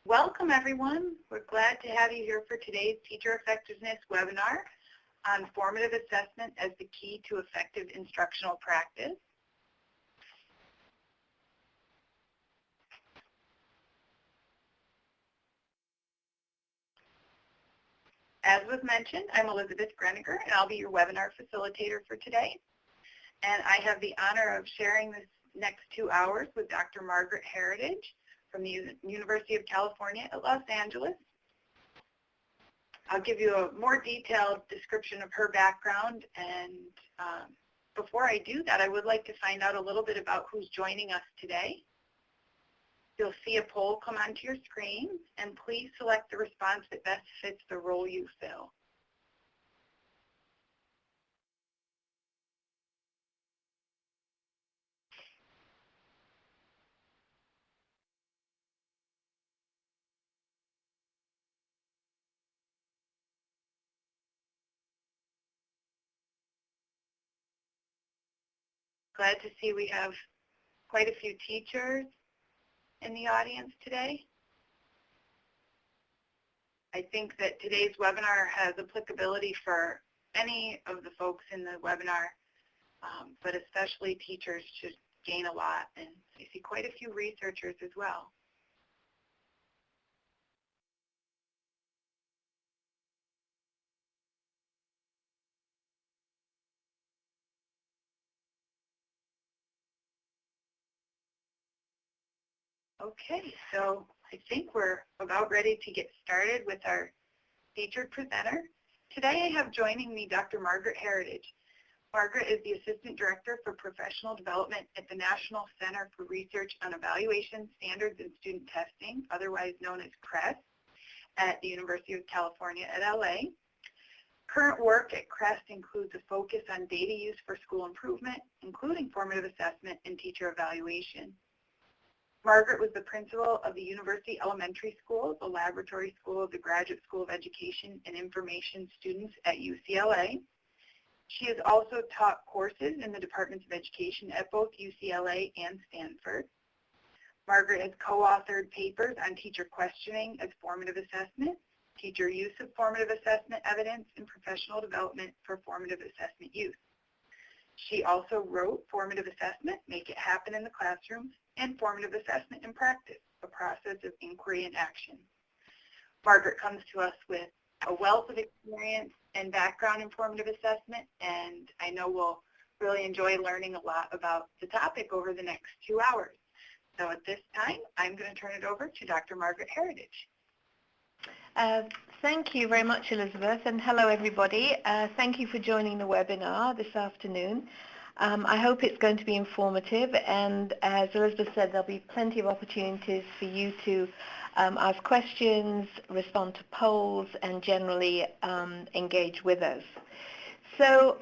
Welcome, everyone. We're glad to have you here for today's Teacher Effectiveness webinar on formative assessment as the key to effective instructional practice. As was mentioned, I'm Elizabeth Greniger, and I'll be your webinar facilitator for today. And I have the honor of sharing this next 2 hours with Dr. Margaret Heritage from the University of California at Los Angeles. I'll give you a more detailed description of her background, and before I do that, I would like to find out a little bit about who's joining us today. You'll see a poll come onto your screen, and please select the response that best fits the role you fill. Glad to see we have quite a few teachers in the audience today. I think that today's webinar has applicability for any of the folks in the webinar, but especially teachers should gain a lot, and I see quite a few researchers as well. Okay, so I think we're about ready to get started with our featured presenter. Today I have joining me Dr. Margaret Heritage. Margaret is the Assistant Director for Professional Development at the National Center for Research on Evaluation, Standards, and Student Testing, otherwise known as CREST, at the University of California at LA. Current work at CREST includes a focus on data use for school improvement, including formative assessment and teacher evaluation. Margaret was the principal of the University Elementary School, the laboratory school of the Graduate School of Education and Information students at UCLA. She has also taught courses in the Departments of Education at both UCLA and Stanford. Margaret has co-authored papers on teacher questioning as formative assessment, teacher use of formative assessment evidence, and professional development for formative assessment use. She also wrote Formative Assessment, Make It Happen in the Classroom, and Formative Assessment in Practice, a process of inquiry and action. Margaret comes to us with a wealth of experience and background in formative assessment, and I know we'll really enjoy learning a lot about the topic over the next 2 hours. So at this time, I'm going to turn it over to Dr. Margaret Heritage. Thank you very much, Elizabeth, and hello everybody. Thank you for joining the webinar this afternoon. I hope it's going to be informative, and as Elizabeth said, there'll be plenty of opportunities for you to ask questions, respond to polls, and generally engage with us. So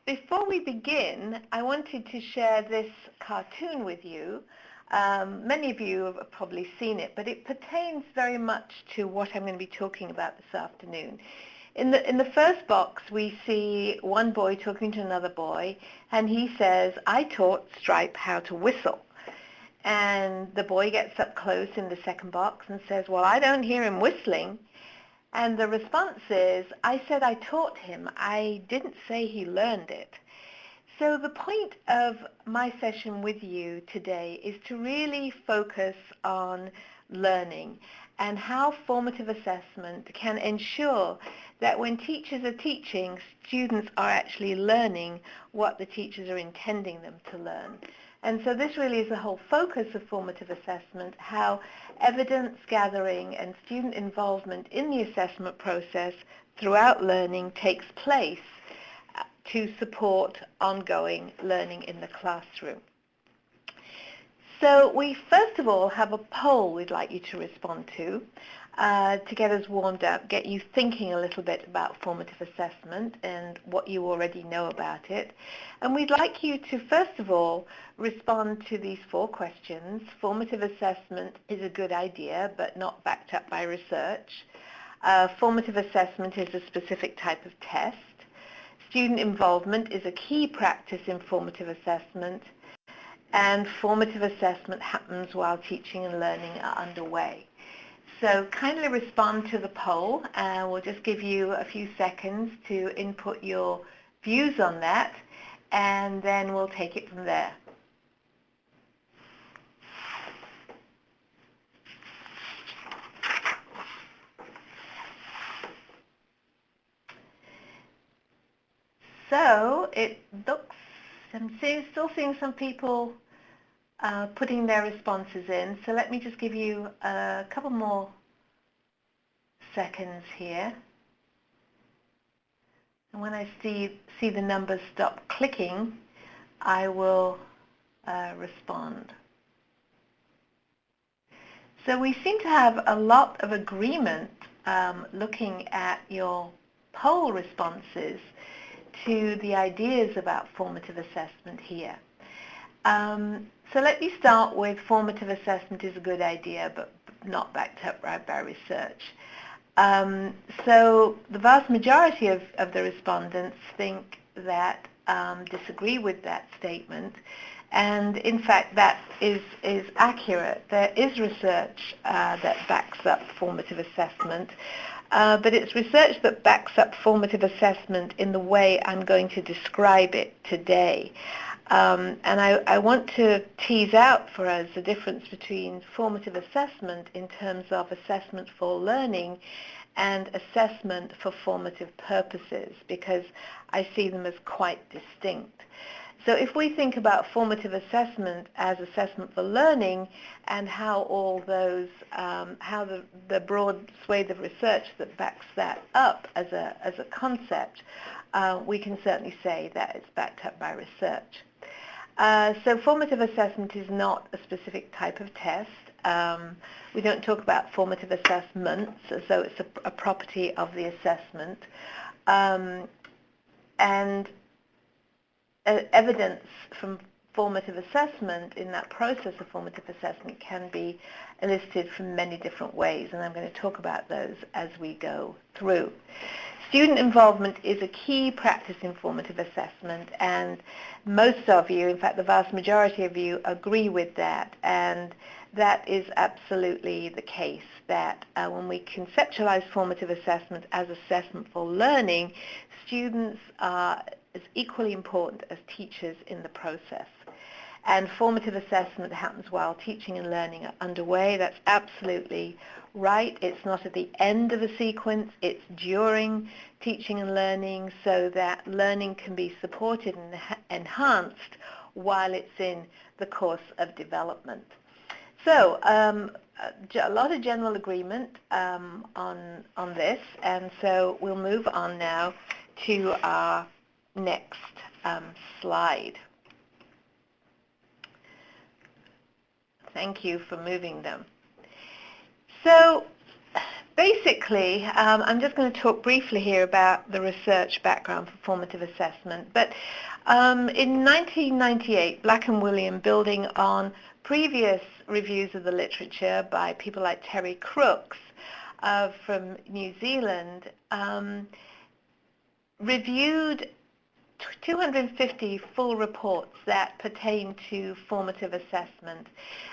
before we begin, I wanted to share this cartoon with you. Many of you have probably seen it, but it pertains very much to what I'm going to be talking about this afternoon. In the first box, we see one boy talking to another boy, and he says, "I taught Stripe how to whistle." And the boy gets up close in the second box and says, "Well, I don't hear him whistling." And the response is, "I said I taught him. I didn't say he learned it." So the point of my session with you today is to really focus on learning and how formative assessment can ensure that when teachers are teaching, students are actually learning what the teachers are intending them to learn. And so this really is the whole focus of formative assessment, how evidence gathering and student involvement in the assessment process throughout learning takes place to support ongoing learning in the classroom. So we first of all have a poll we'd like you to respond to get us warmed up, get you thinking a little bit about formative assessment and what you already know about it. And we'd like you to first of all respond to these 4 questions. Formative assessment is a good idea but not backed up by research. Formative assessment is a specific type of test. Student involvement is a key practice in formative assessment, and formative assessment happens while teaching and learning are underway. So kindly respond to the poll. We'll just give you a few seconds to input your views on that, and then we'll take it from there. So it looks, still seeing some people putting their responses in. So let me just give you a couple more seconds here. And when I see the numbers stop clicking, I will respond. So we seem to have a lot of agreement looking at your poll responses to the ideas about formative assessment here. So let me start with formative assessment is a good idea, but not backed up by research. So the vast majority of the respondents think that, disagree with that statement. And in fact, that is accurate. There is research that backs up formative assessment. But it's research that backs up formative assessment in the way I'm going to describe it today. And I want to tease out for us the difference between formative assessment in terms of assessment for learning and assessment for formative purposes, because I see them as quite distinct. So if we think about formative assessment as assessment for learning and how all those, how the broad swathe of research that backs that up as a concept, we can certainly say that it's backed up by research. So formative assessment is not a specific type of test. We don't talk about formative assessments as though it's a property of the assessment. And evidence from formative assessment in that process of formative assessment can be elicited from many different ways, and I'm going to talk about those as we go through. Student involvement is a key practice in formative assessment, and most of you, in fact the vast majority of you, agree with that, and that is absolutely the case, that when we conceptualize formative assessment as assessment for learning, students are as equally important as teachers in the process. And formative assessment happens while teaching and learning are underway. That's absolutely right. It's not at the end of a sequence, it's during teaching and learning, so that learning can be supported and enhanced while it's in the course of development. So a lot of general agreement on this, and so we'll move on now to our next slide. Thank you for moving them. So basically, I'm just going to talk briefly here about the research background for formative assessment. But in 1998, Black and William, building on previous reviews of the literature by people like Terry Crooks from New Zealand, reviewed 250 full reports that pertain to formative assessment.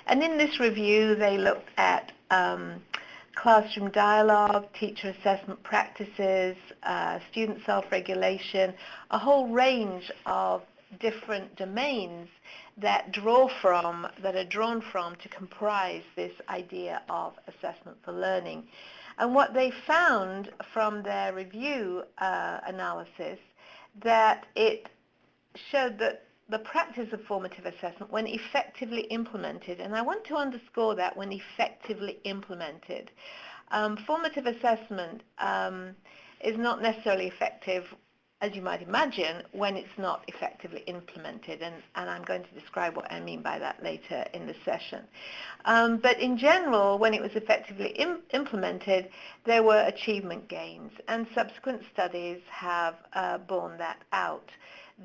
And in this review, they looked at classroom dialogue, teacher assessment practices, student self-regulation, a whole range of different domains that are drawn from to comprise this idea of assessment for learning. And what they found from their review analysis, that it showed that the practice of formative assessment, when effectively implemented, and I want to underscore that, when effectively implemented, formative assessment is not necessarily effective, as you might imagine, when it's not effectively implemented, and I'm going to describe what I mean by that later in the session. But in general, when it was effectively implemented, there were achievement gains, and subsequent studies have borne that out,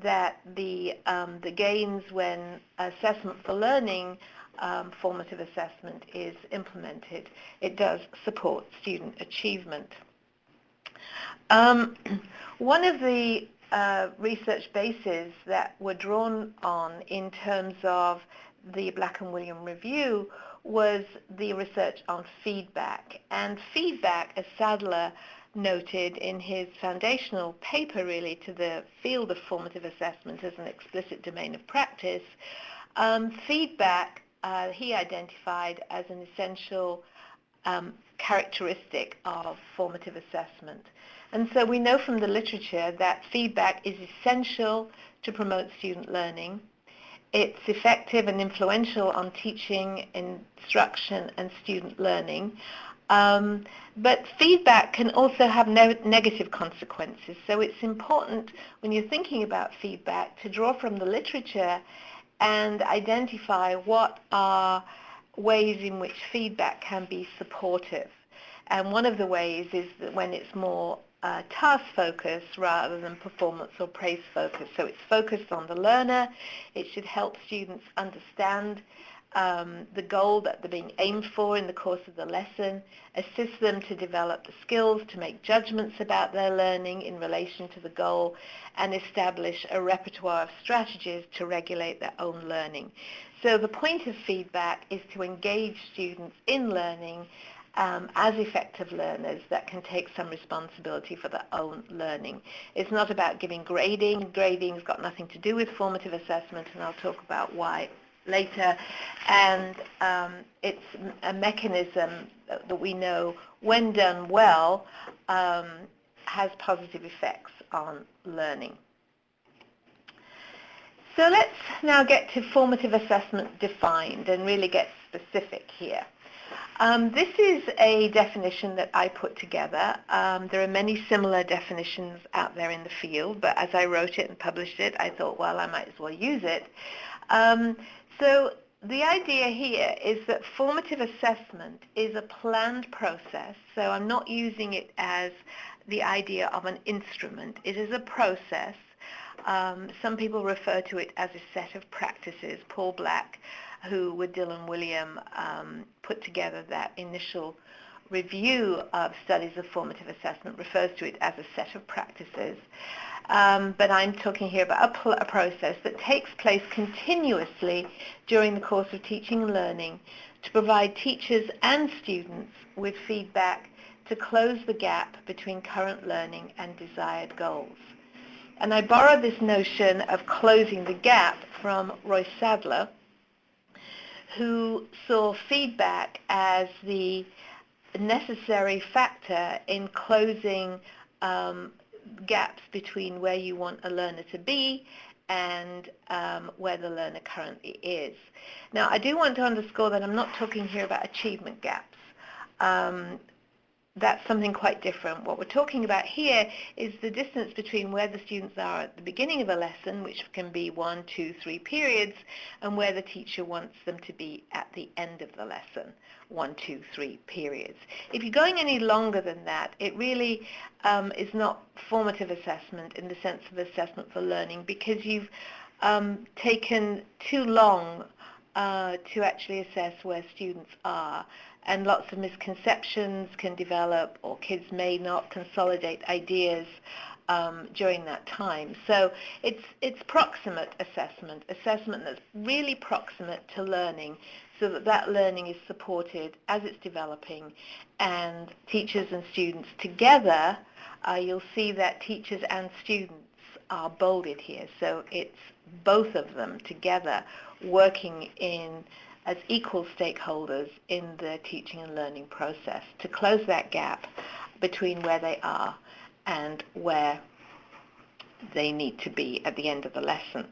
that the gains when assessment for learning, formative assessment, is implemented, it does support student achievement. One of the research bases that were drawn on in terms of the Black and William review was the research on feedback. And feedback, as Sadler noted in his foundational paper really to the field of formative assessment as an explicit domain of practice, feedback he identified as an essential characteristic of formative assessment. And so we know from the literature that feedback is essential to promote student learning. It's effective and influential on teaching, instruction, and student learning. But feedback can also have negative consequences. So it's important when you're thinking about feedback to draw from the literature and identify what are ways in which feedback can be supportive. And one of the ways is that when it's more task-focused rather than performance or praise-focused. So it's focused on the learner. It should help students understand the goal that they're being aimed for in the course of the lesson, assist them to develop the skills to make judgments about their learning in relation to the goal, and establish a repertoire of strategies to regulate their own learning. So the point of feedback is to engage students in learning as effective learners that can take some responsibility for their own learning. It's not about giving grading. Grading's got nothing to do with formative assessment, and I'll talk about why later. And it's a mechanism that we know, when done well, has positive effects on learning. So let's now get to formative assessment defined and really get specific here. This is a definition that I put together. There are many similar definitions out there in the field, but as I wrote it and published it, I thought, well, I might as well use it. So the idea here is that formative assessment is a planned process, so I'm not using it as the idea of an instrument. It is a process. Some people refer to it as a set of practices. Paul Black, who with Dylan William put together that initial review of studies of formative assessment, refers to it as a set of practices. But I'm talking here about a process that takes place continuously during the course of teaching and learning to provide teachers and students with feedback to close the gap between current learning and desired goals. And I borrowed this notion of closing the gap from Roy Sadler, who saw feedback as the necessary factor in closing gaps between where you want a learner to be and where the learner currently is. Now, I do want to underscore that I'm not talking here about achievement gaps. That's something quite different. What we're talking about here is the distance between where the students are at the beginning of a lesson, which can be 1, 2, 3 periods, and where the teacher wants them to be at the end of the lesson, 1, 2, 3 periods. If you're going any longer than that, it really is not formative assessment in the sense of assessment for learning, because you've taken too long to actually assess where students are. And lots of misconceptions can develop, or kids may not consolidate ideas during that time. So it's proximate assessment that's really proximate to learning, so that that learning is supported as it's developing, and teachers and students together, you'll see that teachers and students are bolded here. So it's both of them together working as equal stakeholders in the teaching and learning process to close that gap between where they are and where they need to be at the end of the lesson.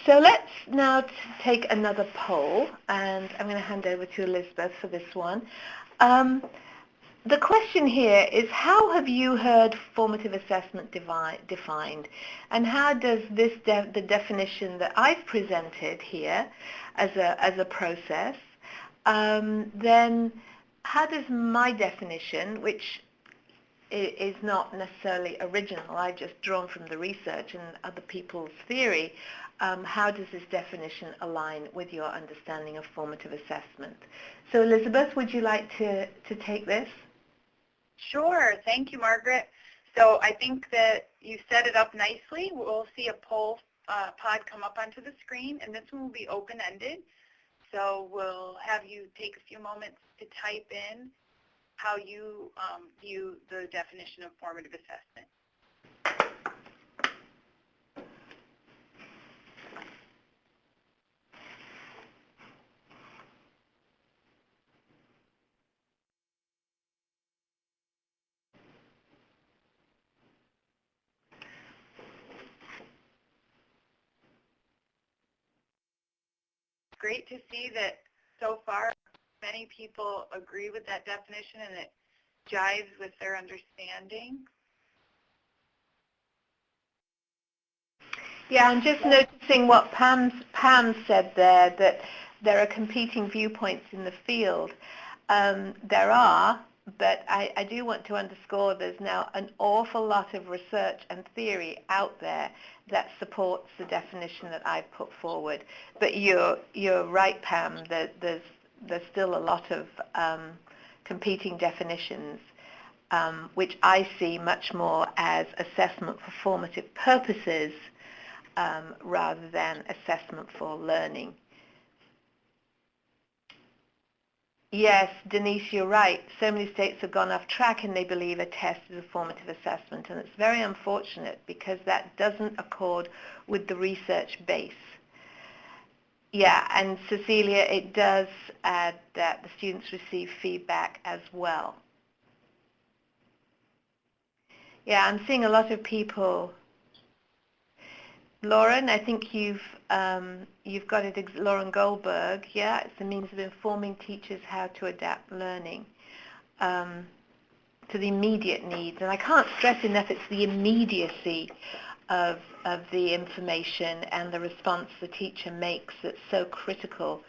So let's now take another poll, and I'm going to hand over to Elizabeth for this one. The question here is, how have you heard formative assessment defined, and how does the definition that I've presented here as a process, then how does my definition, which is not necessarily original, I've just drawn from the research and other people's theory, how does this definition align with your understanding of formative assessment? So Elizabeth, would you like to take this? Sure. Thank you, Margaret. So I think that you set it up nicely. We'll see a poll pod come up onto the screen, and this one will be open-ended. so we'll have you take a few moments to type in how you view the definition of formative assessment. Great to see that so far many people agree with that definition and it jives with their understanding. Yeah, I'm just noticing what Pam said there, that there are competing viewpoints in the field. There are, but I do want to underscore there's now an awful lot of research and theory out there that supports the definition that I've put forward. But you're right, Pam, that there's still a lot of competing definitions, which I see much more as assessment for formative purposes rather than assessment for learning. Yes, Denise, you're right. So many states have gone off track and they believe a test is a formative assessment, and it's very unfortunate because that doesn't accord with the research base. Yeah, and Cecilia, it does add that the students receive feedback as well. Yeah, I'm seeing a lot of people. Lauren, I think you've got it, Lauren Goldberg. Yeah, it's a means of informing teachers how to adapt learning to the immediate needs. And I can't stress enough, it's the immediacy of the information and the response the teacher makes that's so critical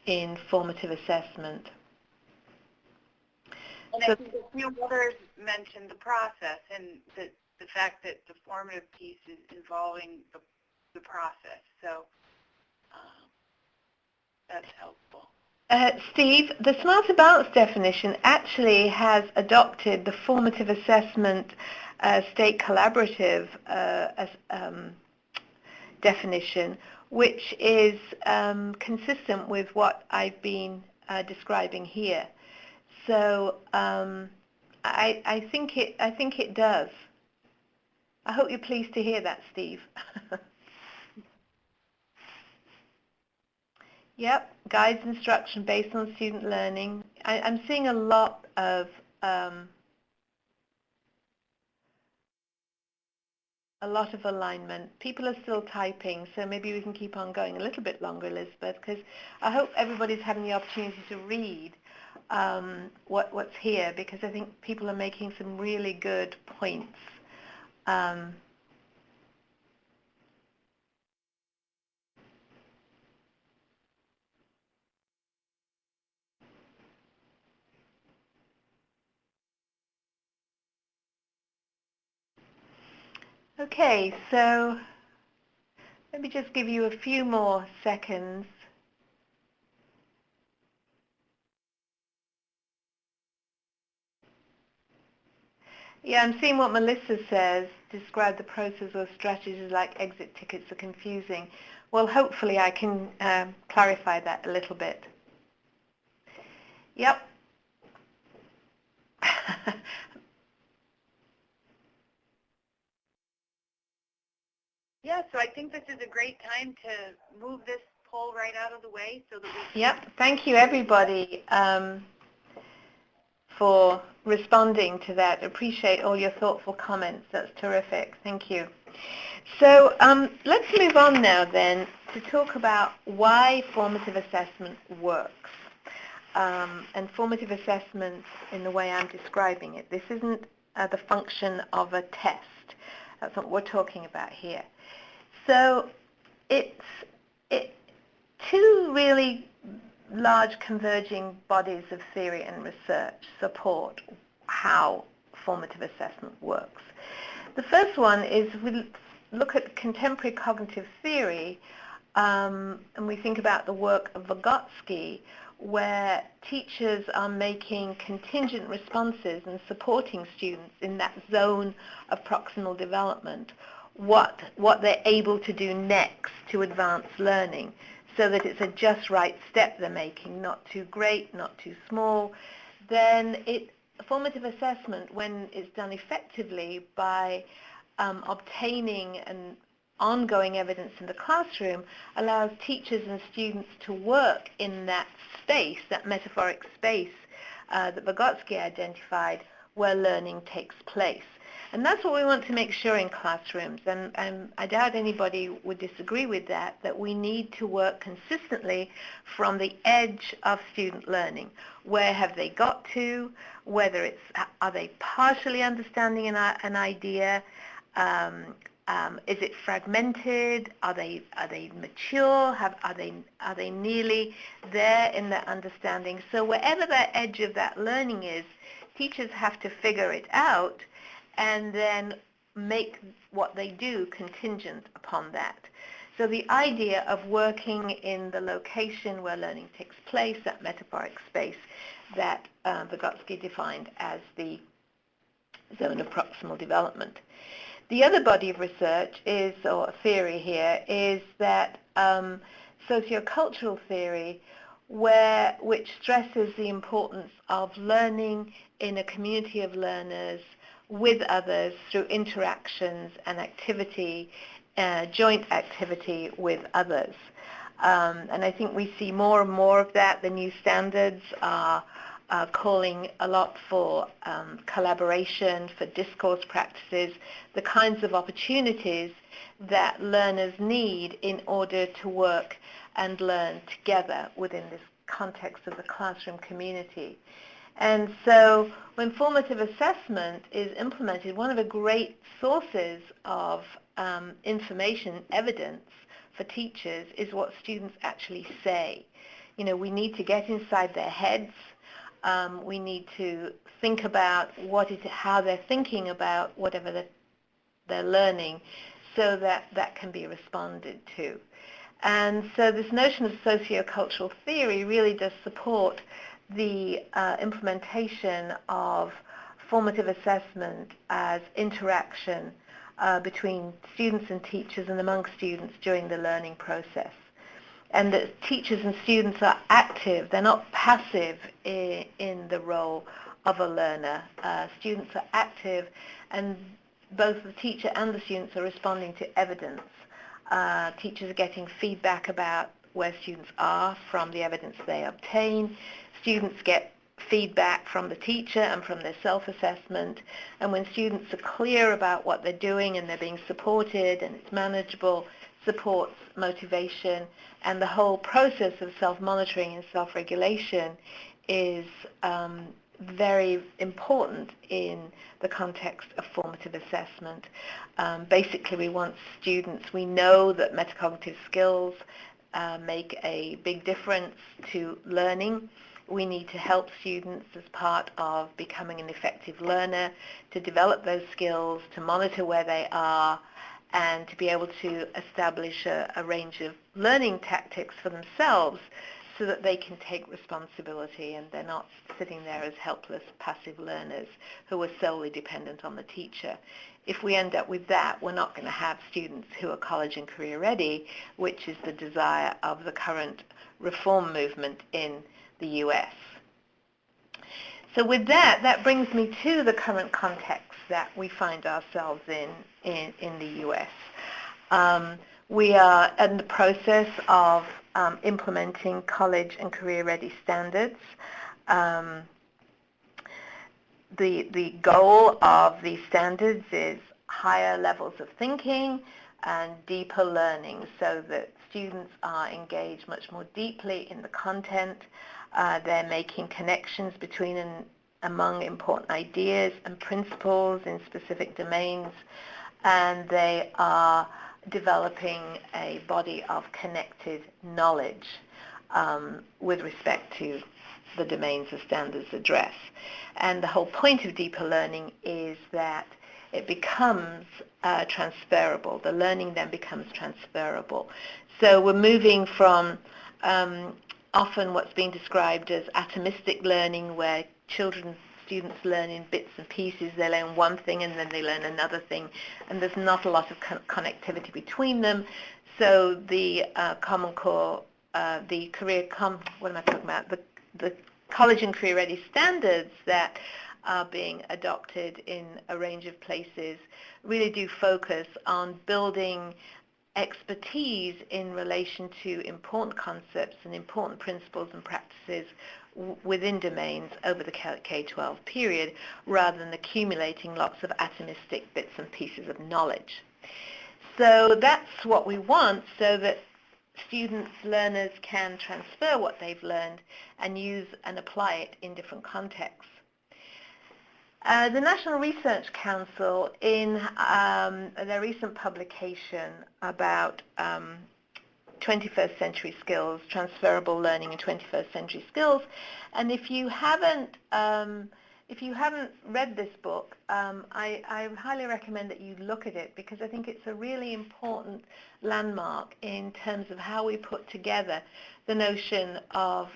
in formative assessment. And I think a few others mentioned the process and the fact that the formative piece is involving the process. So that's helpful. Steve, the Smarter Balance definition actually has adopted the formative assessment state collaborative definition, which is consistent with what I've been describing here. So I think it does. I hope you're pleased to hear that, Steve. Yep, guides instruction based on student learning. I'm seeing a lot of alignment. People are still typing, so maybe we can keep on going a little bit longer, Elizabeth, because I hope everybody's having the opportunity to read what's here, because I think people are making some really good points. Okay, so let me just give you a few more seconds. Yeah, I'm seeing what Melissa says. Describe the process or strategies like exit tickets are confusing. Well, hopefully I can clarify that a little bit. Yep. Yeah, so I think this is a great time to move this poll right out of the way so that we can... Yep, thank you everybody for responding to that. Appreciate all your thoughtful comments. That's terrific. Thank you. So let's move on now then to talk about why formative assessment works. And formative assessment in the way I'm describing it. This isn't the function of a test. That's what we're talking about here. So it's two really large converging bodies of theory and research support how formative assessment works. The first one is we look at contemporary cognitive theory and we think about the work of Vygotsky, where teachers are making contingent responses and supporting students in that zone of proximal development, what they're able to do next to advance learning. so that it's a just right step they're making, not too great, not too small, then formative assessment, when it's done effectively by obtaining and ongoing evidence in the classroom, allows teachers and students to work in that space, that metaphoric space that Vygotsky identified, where learning takes place. And that's what we want to make sure in classrooms, and I doubt anybody would disagree with that we need to work consistently from the edge of student learning. Where have they got to? Whether are they partially understanding an idea? Is it fragmented? Are they mature? Are they nearly there in their understanding? So wherever that edge of that learning is, teachers have to figure it out and then make what they do contingent upon that. So the idea of working in the location where learning takes place, that metaphoric space that Vygotsky defined as the zone of proximal development. The other body of research or theory here, is that sociocultural theory, which stresses the importance of learning in a community of learners with others through interactions and activity, joint activity with others. And I think we see more and more of that. The new standards are calling a lot for collaboration, for discourse practices, the kinds of opportunities that learners need in order to work and learn together within this context of the classroom community. And so when formative assessment is implemented, one of the great sources of information, evidence for teachers is what students actually say. We need to get inside their heads. We need to think about how they're thinking about whatever they're learning, so that can be responded to. And so this notion of sociocultural theory really does support the implementation of formative assessment as interaction between students and teachers and among students during the learning process. And that teachers and students are active, they're not passive in the role of a learner. Students are active, and both the teacher and the students are responding to evidence. Teachers are getting feedback about where students are from the evidence they obtain. Students get feedback from the teacher and from their self-assessment. And when students are clear about what they're doing and they're being supported and it's manageable, supports motivation, and the whole process of self-monitoring and self-regulation is very important in the context of formative assessment. Basically, we want students, we know that metacognitive skills make a big difference to learning. We need to help students as part of becoming an effective learner to develop those skills, to monitor where they are, and to be able to establish a range of learning tactics for themselves so that they can take responsibility and they're not sitting there as helpless, passive learners who are solely dependent on the teacher. If we end up with that, we're not going to have students who are college and career ready, which is the desire of the current reform movement in the US. So with that brings me to the current context that we find ourselves in the US. We are in the process of implementing college and career ready standards. The goal of these standards is higher levels of thinking and deeper learning, so that students are engaged much more deeply in the content. They're making connections between and among important ideas and principles in specific domains, and they are developing a body of connected knowledge with respect to the domains the standards address. And the whole point of deeper learning is that it becomes transferable. The learning then becomes transferable. So we're moving from often what's being described as atomistic learning, where students learn in bits and pieces. They learn one thing and then they learn another thing, and there's not a lot of connectivity between them. So the Common Core the the college and career ready standards that are being adopted in a range of places really do focus on building expertise in relation to important concepts and important principles and practices within domains over the K-12 period, rather than accumulating lots of atomistic bits and pieces of knowledge. So that's what we want, so that students, learners can transfer what they've learned and use and apply it in different contexts. The National Research Council, in their recent publication about 21st century skills, transferable learning in 21st century skills, and if you haven't read this book, I highly recommend that you look at it, because I think it's a really important landmark in terms of how we put together the notion of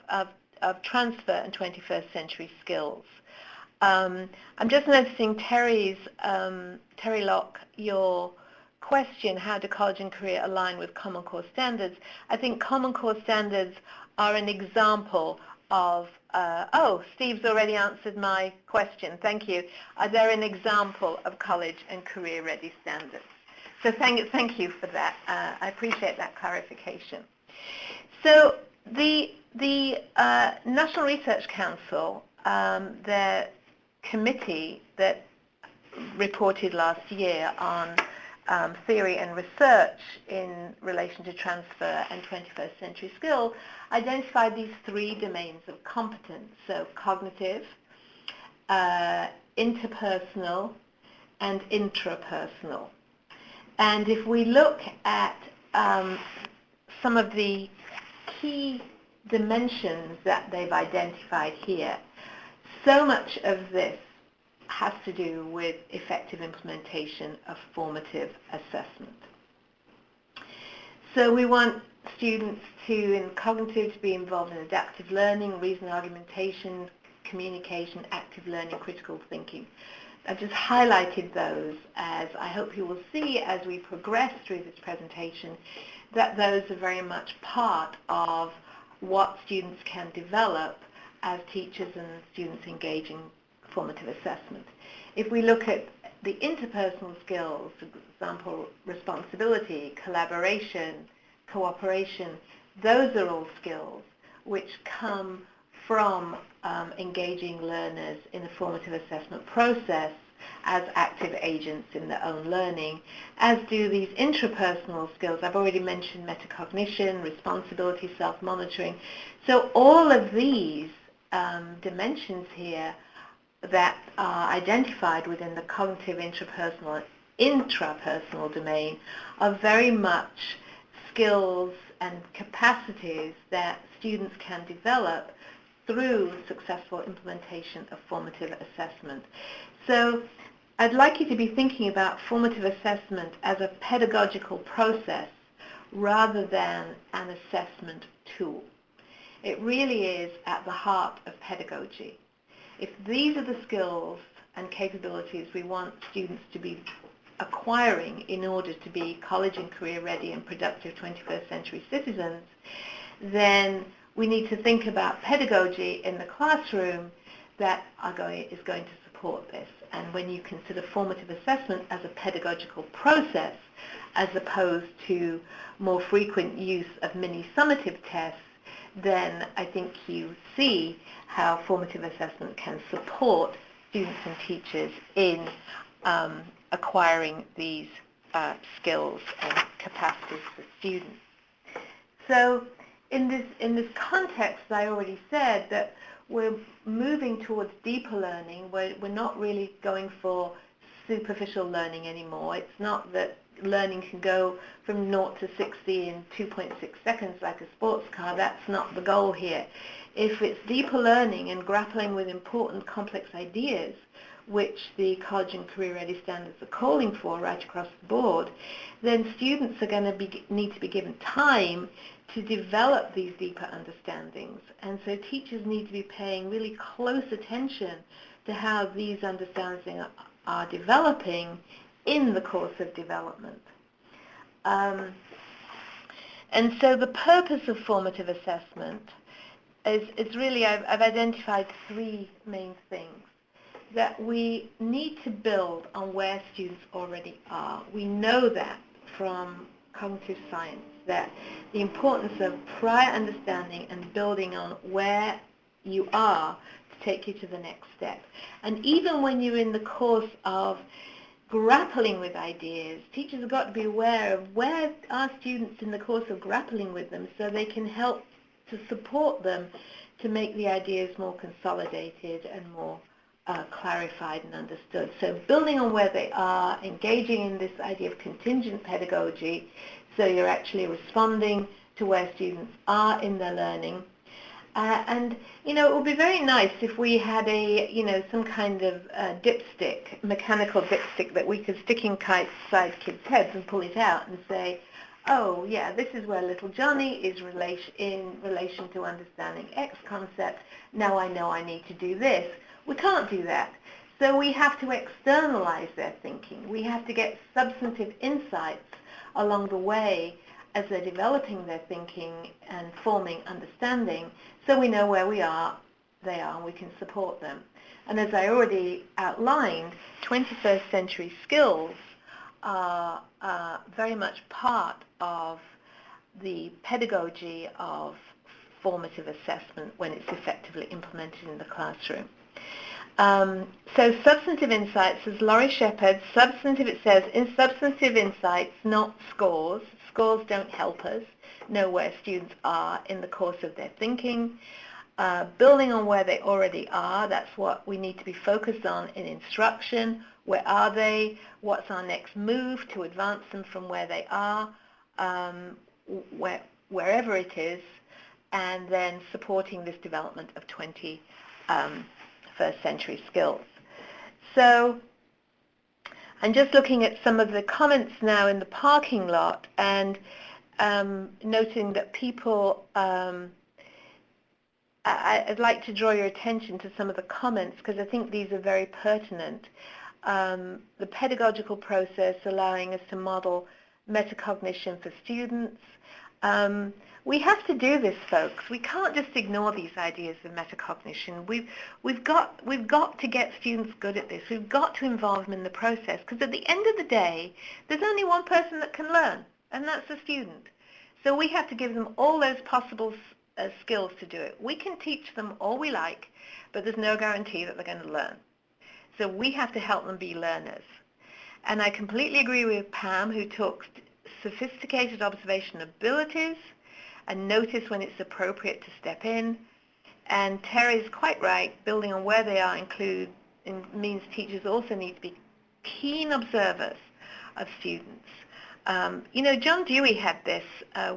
transfer and 21st century skills. I'm just noticing Terry Locke, your question, how do college and career align with Common Core standards? I think Common Core standards are an example of, Steve's already answered my question, thank you. They're an example of college and career ready standards. So thank you for that. I appreciate that clarification. So the National Research Council, their committee that reported last year on theory and research in relation to transfer and 21st century skills, identified these three domains of competence, so cognitive, interpersonal, and intrapersonal. And if we look at some of the key dimensions that they've identified here, so much of this has to do with effective implementation of formative assessment. So we want students in cognitive to be involved in adaptive learning, reasoning, argumentation, communication, active learning, critical thinking. I've just highlighted those, as I hope you will see as we progress through this presentation, that those are very much part of what students can develop as teachers and students engage in formative assessment. If we look at the interpersonal skills, for example, responsibility, collaboration, cooperation, those are all skills which come from engaging learners in the formative assessment process as active agents in their own learning, as do these intrapersonal skills. I've already mentioned metacognition, responsibility, self-monitoring. So all of these dimensions here that are identified within the cognitive, interpersonal, and intrapersonal domain are very much skills and capacities that students can develop through successful implementation of formative assessment. So I'd like you to be thinking about formative assessment as a pedagogical process rather than an assessment tool. It really is at the heart of pedagogy. If these are the skills and capabilities we want students to be acquiring in order to be college and career ready and productive 21st century citizens, then we need to think about pedagogy in the classroom that is going to support this. And when you consider formative assessment as a pedagogical process, as opposed to more frequent use of mini-summative tests, then I think you see how formative assessment can support students and teachers in acquiring these skills and capacities for students. So in this context, I already said that we're moving towards deeper learning. We're not really going for superficial learning anymore. It's not that learning can go from 0 to 60 in 2.6 seconds like a sports car. That's not the goal here. If it's deeper learning and grappling with important complex ideas, which the college and career ready standards are calling for right across the board, then students are going to need to be given time to develop these deeper understandings. And so teachers need to be paying really close attention to how these understandings are developing in the course of development. And so the purpose of formative assessment is really, I've identified three main things. That we need to build on where students already are. We know that from cognitive science, that the importance of prior understanding and building on where you are to take you to the next step. And even when you're in the course of grappling with ideas, teachers have got to be aware of where are students in the course of grappling with them so they can help to support them to make the ideas more consolidated and more clarified and understood. So building on where they are, engaging in this idea of contingent pedagogy, so you're actually responding to where students are in their learning. And, you know, it would be very nice if we had a, you know, some kind of dipstick, mechanical dipstick that we could stick inside kids' heads and pull it out and say, oh, yeah, this is where little Johnny is in relation to understanding X concept. Now I know I need to do this. We can't do that. So we have to externalize their thinking. We have to get substantive insights along the way as they're developing their thinking and forming understanding, so we know where they are, and we can support them. And as I already outlined, 21st century skills are very much part of the pedagogy of formative assessment when it's effectively implemented in the classroom. So substantive insights, as Laurie Shepard, it says, in substantive insights, not scores. Scores don't help us know where students are in the course of their thinking. Building on where they already are, that's what we need to be focused on in instruction. Where are they? What's our next move to advance them from where they are, wherever it is, and then supporting this development of 21st century skills. So I'm just looking at some of the comments now in the parking lot and noting that people, I'd like to draw your attention to some of the comments because I think these are very pertinent. The pedagogical process allowing us to model metacognition for students. We have to do this, folks. We can't just ignore these ideas of metacognition. We've got to get students good at this. We've got to involve them in the process because at the end of the day, there's only one person that can learn, and that's the student. So we have to give them all those possible skills to do it. We can teach them all we like, but there's no guarantee that they're going to learn. So we have to help them be learners. And I completely agree with Pam, who talks sophisticated observation abilities and notice when it's appropriate to step in. And Terry's quite right, building on where they are means teachers also need to be keen observers of students. You know, John Dewey had this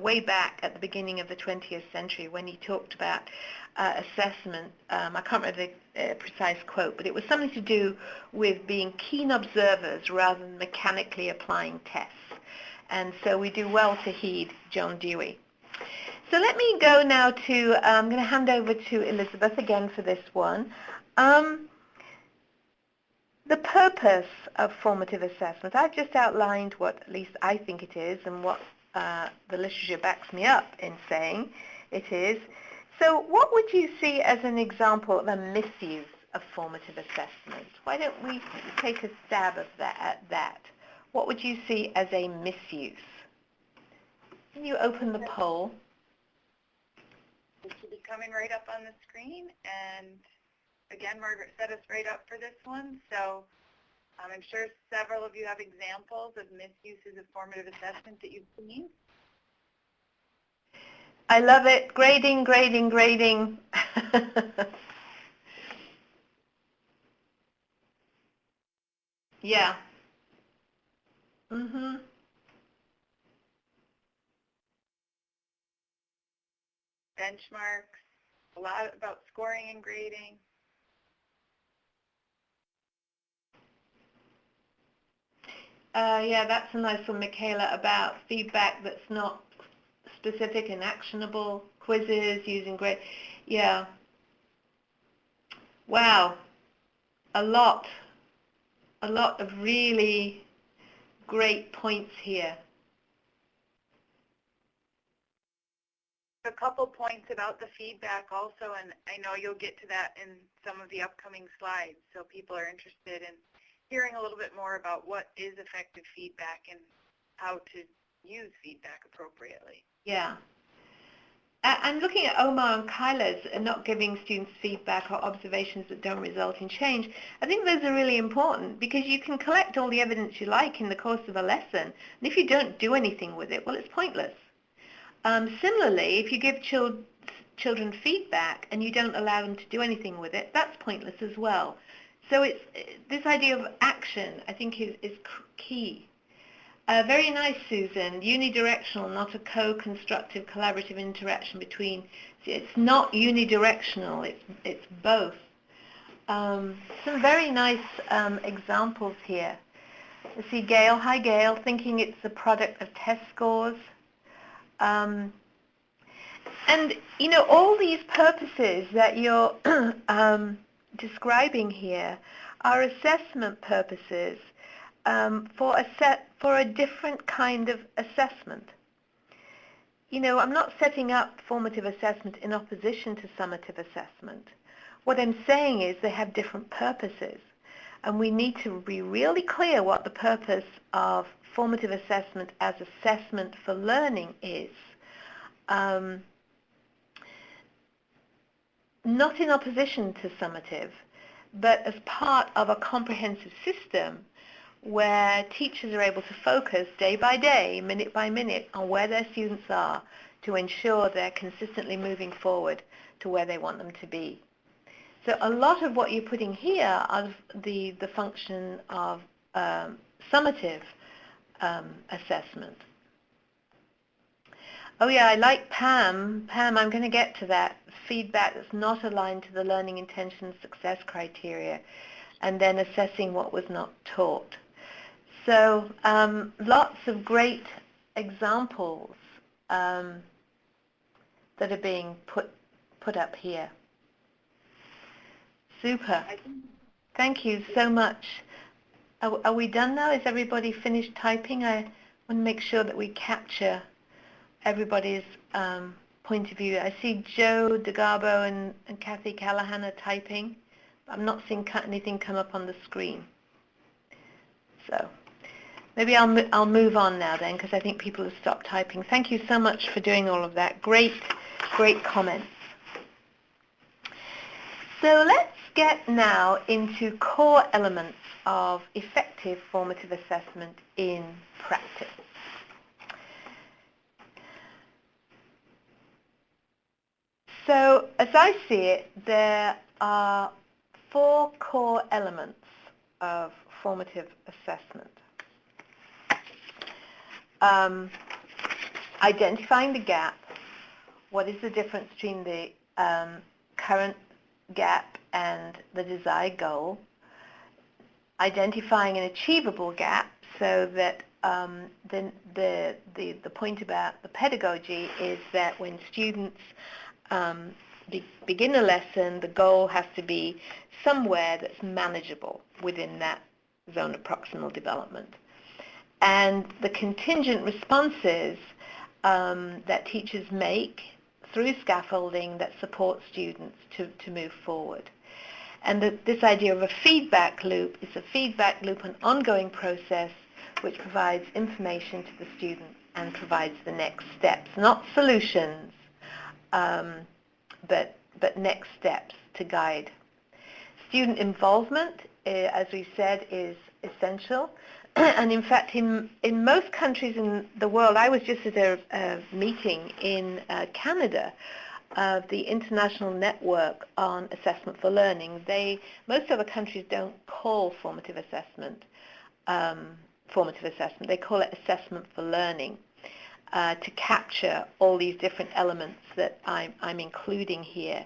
way back at the beginning of the 20th century when he talked about assessment. I can't remember the precise quote, but it was something to do with being keen observers rather than mechanically applying tests. And so we do well to heed John Dewey. So let me go now to, I'm going to hand over to Elizabeth again for this one. The purpose of formative assessment, I've just outlined what at least I think it is and what the literature backs me up in saying it is. So what would you see as an example of a misuse of formative assessment? Why don't we take a stab at that? What would you see as a misuse? Can you open the poll? It should be coming right up on the screen, and again, Margaret set us right up for this one, so I'm sure several of you have examples of misuses of formative assessment that you've seen. I love it. Grading, grading, grading. Yeah. Mm-hmm. Benchmarks, a lot about scoring and grading. Yeah, that's a nice one, Michaela, about feedback that's not specific and actionable, quizzes, using grade. Yeah. Wow. A lot of really great points here. a couple points about the feedback also, and I know you'll get to that in some of the upcoming slides, so people are interested in hearing a little bit more about what is effective feedback and how to use feedback appropriately. Yeah. I'm looking at Omar and Kyla's not giving students feedback or observations that don't result in change. I think those are really important because you can collect all the evidence you like in the course of a lesson, and if you don't do anything with it, well, it's pointless. Similarly, if you give children feedback and you don't allow them to do anything with it, that's pointless as well. So it's this idea of action, I think, is key. Very nice, Susan. Unidirectional, not a co-constructive, collaborative interaction between. It's not unidirectional. It's both. Some very nice examples here. You see Gail. Hi, Gail. Thinking it's the product of test scores. And, you know, all these purposes that you're describing here are assessment purposes for a different kind of assessment. You know, I'm not setting up formative assessment in opposition to summative assessment. What I'm saying is they have different purposes, and we need to be really clear what the purpose of formative assessment as assessment for learning is. Not in opposition to summative, but as part of a comprehensive system where teachers are able to focus day by day, minute by minute, on where their students are to ensure they're consistently moving forward to where they want them to be. So a lot of what you're putting here are the function of summative assessment. Oh yeah, I like Pam. Pam, I'm going to get to that. Feedback that's not aligned to the learning intention success criteria, and then assessing what was not taught. So lots of great examples that are being put up here. Super. Thank you so much. Are we done now? Is everybody finished typing? I want to make sure that we capture everybody's point of view. I see Joe DeGarbo and Kathy Callahan are typing. I'm not seeing anything come up on the screen. So maybe I'll move on now then, because I think people have stopped typing. Thank you so much for doing all of that. Great, great comments. So let's get now into core elements of effective formative assessment in practice. So as I see it, there are 4 core elements of formative assessment. Identifying the gap. What is the difference between the current gap and the desired goal? Identifying an achievable gap, so that the point about the pedagogy is that when students begin a lesson, the goal has to be somewhere that's manageable within that zone of proximal development. And the contingent responses that teachers make through scaffolding that support students to move forward. And this idea of a feedback loop is a feedback loop, an ongoing process which provides information to the student and provides the next steps, not solutions, but next steps to guide. Student involvement, as we said, is essential. And in fact, in most countries in the world, I was just at a meeting in Canada of the International Network on Assessment for Learning. Most other countries don't call formative assessment. They call it assessment for learning, to capture all these different elements that I'm including here.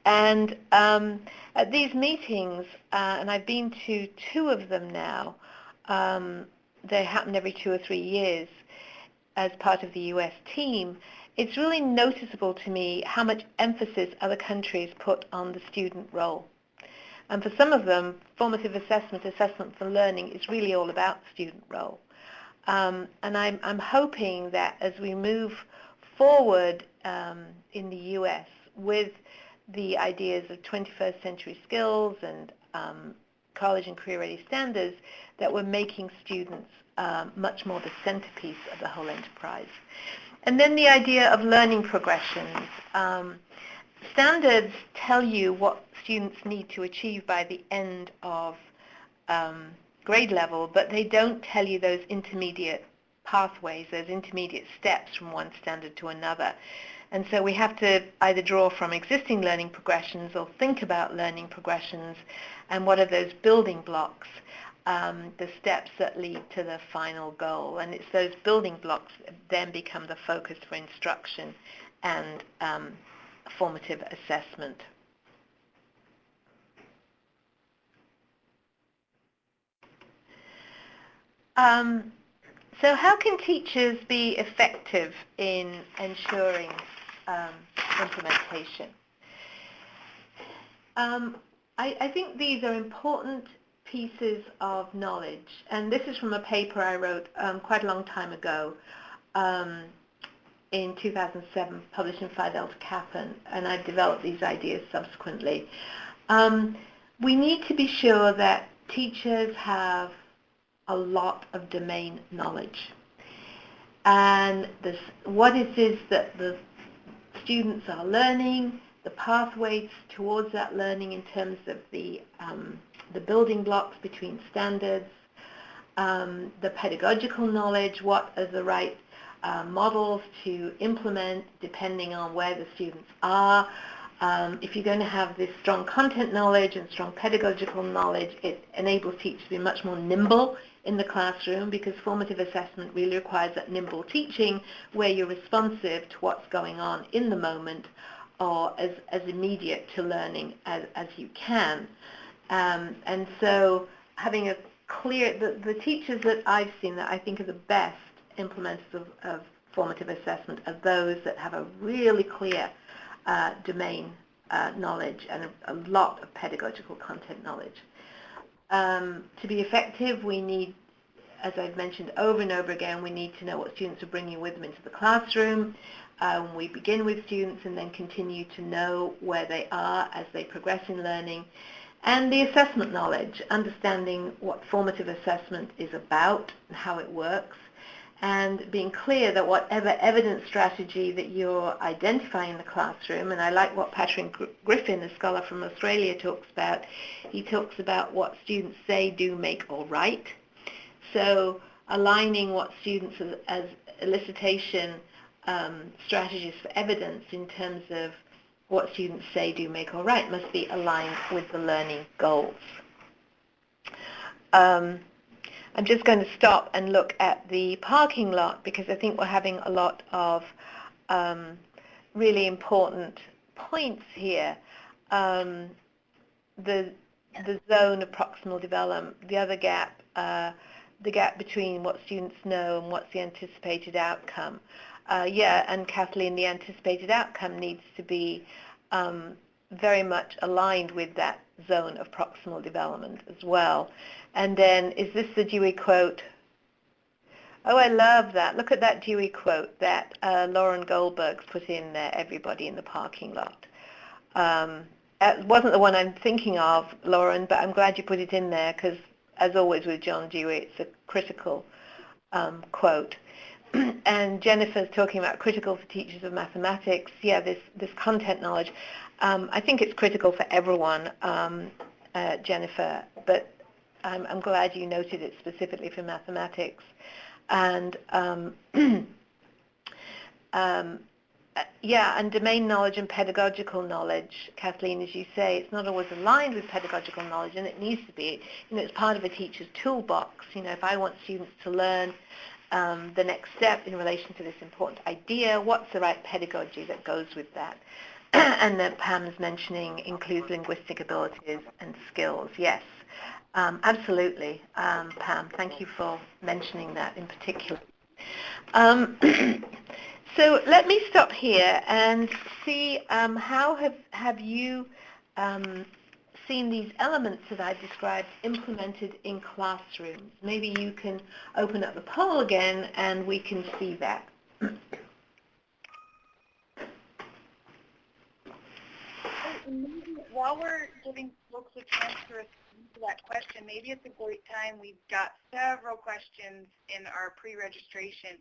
And at these meetings, and I've been to 2 of them now, they happen every 2 or 3 years as part of the US team, it's really noticeable to me how much emphasis other countries put on the student role. And for some of them, formative assessment, assessment for learning, is really all about the student role. And I'm hoping that as we move forward in the US with the ideas of 21st century skills and college and career-ready standards that were making students much more the centerpiece of the whole enterprise. And then the idea of learning progressions. Standards tell you what students need to achieve by the end of grade level, but they don't tell you those intermediate pathways, those intermediate steps from one standard to another. And so we have to either draw from existing learning progressions or think about learning progressions and what are those building blocks, the steps that lead to the final goal. And it's those building blocks that then become the focus for instruction and formative assessment. So how can teachers be effective in ensuring implementation? I think these are important pieces of knowledge, and this is from a paper I wrote quite a long time ago in 2007, published in Phi Delta Kappa, and I've developed these ideas subsequently. We need to be sure that teachers have a lot of domain knowledge, and what it is that the students are learning, the pathways towards that learning in terms of the building blocks between standards, the pedagogical knowledge, what are the right models to implement depending on where the students are. If you're going to have this strong content knowledge and strong pedagogical knowledge, it enables teachers to be much more nimble in the classroom, because formative assessment really requires that nimble teaching where you're responsive to what's going on in the moment, or as immediate to learning as you can. And so having a clear, the teachers that I've seen that I think are the best implementers of formative assessment are those that have a really clear domain knowledge and a lot of pedagogical content knowledge. To be effective, we need, as I've mentioned over and over again, we need to know what students are bringing with them into the classroom. We begin with students and then continue to know where they are as they progress in learning. And the assessment knowledge, understanding what formative assessment is about and how it works, and being clear that whatever evidence strategy that you're identifying in the classroom, and I like what Patrick Griffin, a scholar from Australia, talks about. He talks about what students say, do, make, or write. So aligning what students as elicitation strategies for evidence in terms of what students say, do, make, or write must be aligned with the learning goals. I'm just going to stop and look at the parking lot because I think we're having a lot of really important points here. The zone of proximal development, the other gap, the gap between what students know and what's the anticipated outcome. Yeah, and Kathleen, the anticipated outcome needs to be very much aligned with that zone of proximal development as well. And then, is this the Dewey quote? Oh, I love that. Look at that Dewey quote that Lauren Goldberg's put in there, everybody in the parking lot. It wasn't the one I'm thinking of, Lauren, but I'm glad you put it in there because, as always with John Dewey, it's a critical quote. And Jennifer's talking about critical for teachers of mathematics. Yeah, this content knowledge. I think it's critical for everyone, Jennifer, but I'm glad you noted it specifically for mathematics. And yeah, and domain knowledge and pedagogical knowledge, Kathleen, as you say, it's not always aligned with pedagogical knowledge, and it needs to be. You know, it's part of a teacher's toolbox. You know, if I want students to learn the next step in relation to this important idea, what's the right pedagogy that goes with that? And that Pam's mentioning includes linguistic abilities and skills. Yes, absolutely, Pam. Thank you for mentioning that in particular. So let me stop here and see how have you seen these elements that I've described implemented in classrooms. Maybe you can open up the poll again and we can see that. And maybe while we're giving folks a chance to respond to that question, maybe it's a great time. We've got several questions in our pre-registration,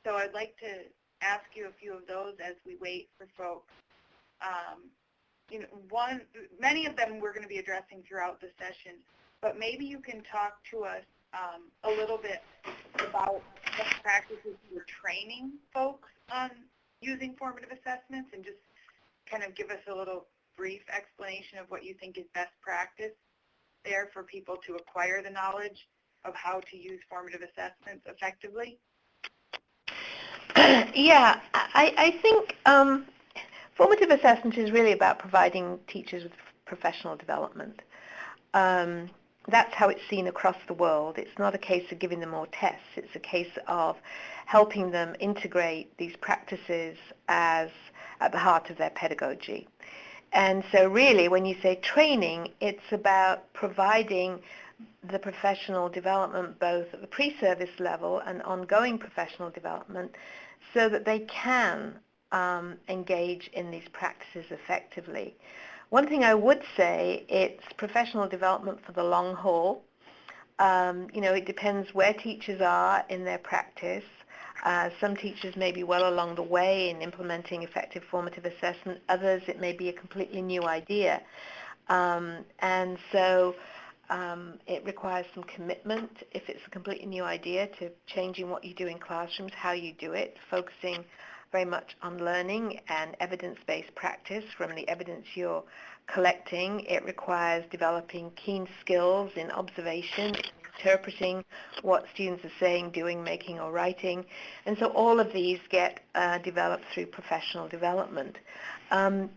so I'd like to ask you a few of those as we wait for folks. Many of them we're going to be addressing throughout the session, but maybe you can talk to us a little bit about best practices for training folks on using formative assessments, and just kind of give us a little brief explanation of what you think is best practice there for people to acquire the knowledge of how to use formative assessments effectively. Yeah, I think formative assessment is really about providing teachers with professional development. That's how it's seen across the world. It's not a case of giving them more tests. It's a case of helping them integrate these practices as at the heart of their pedagogy. And so really, when you say training, it's about providing the professional development both at the pre-service level and ongoing professional development so that they can engage in these practices effectively. One thing I would say, it's professional development for the long haul. It depends where teachers are in their practice. Some teachers may be well along the way in implementing effective formative assessment. Others, it may be a completely new idea. And so it requires some commitment, if it's a completely new idea, to changing what you do in classrooms, how you do it, focusing very much on learning and evidence-based practice from the evidence you're collecting. It requires developing keen skills in observation, interpreting what students are saying, doing, making, or writing. And so all of these get developed through professional development. A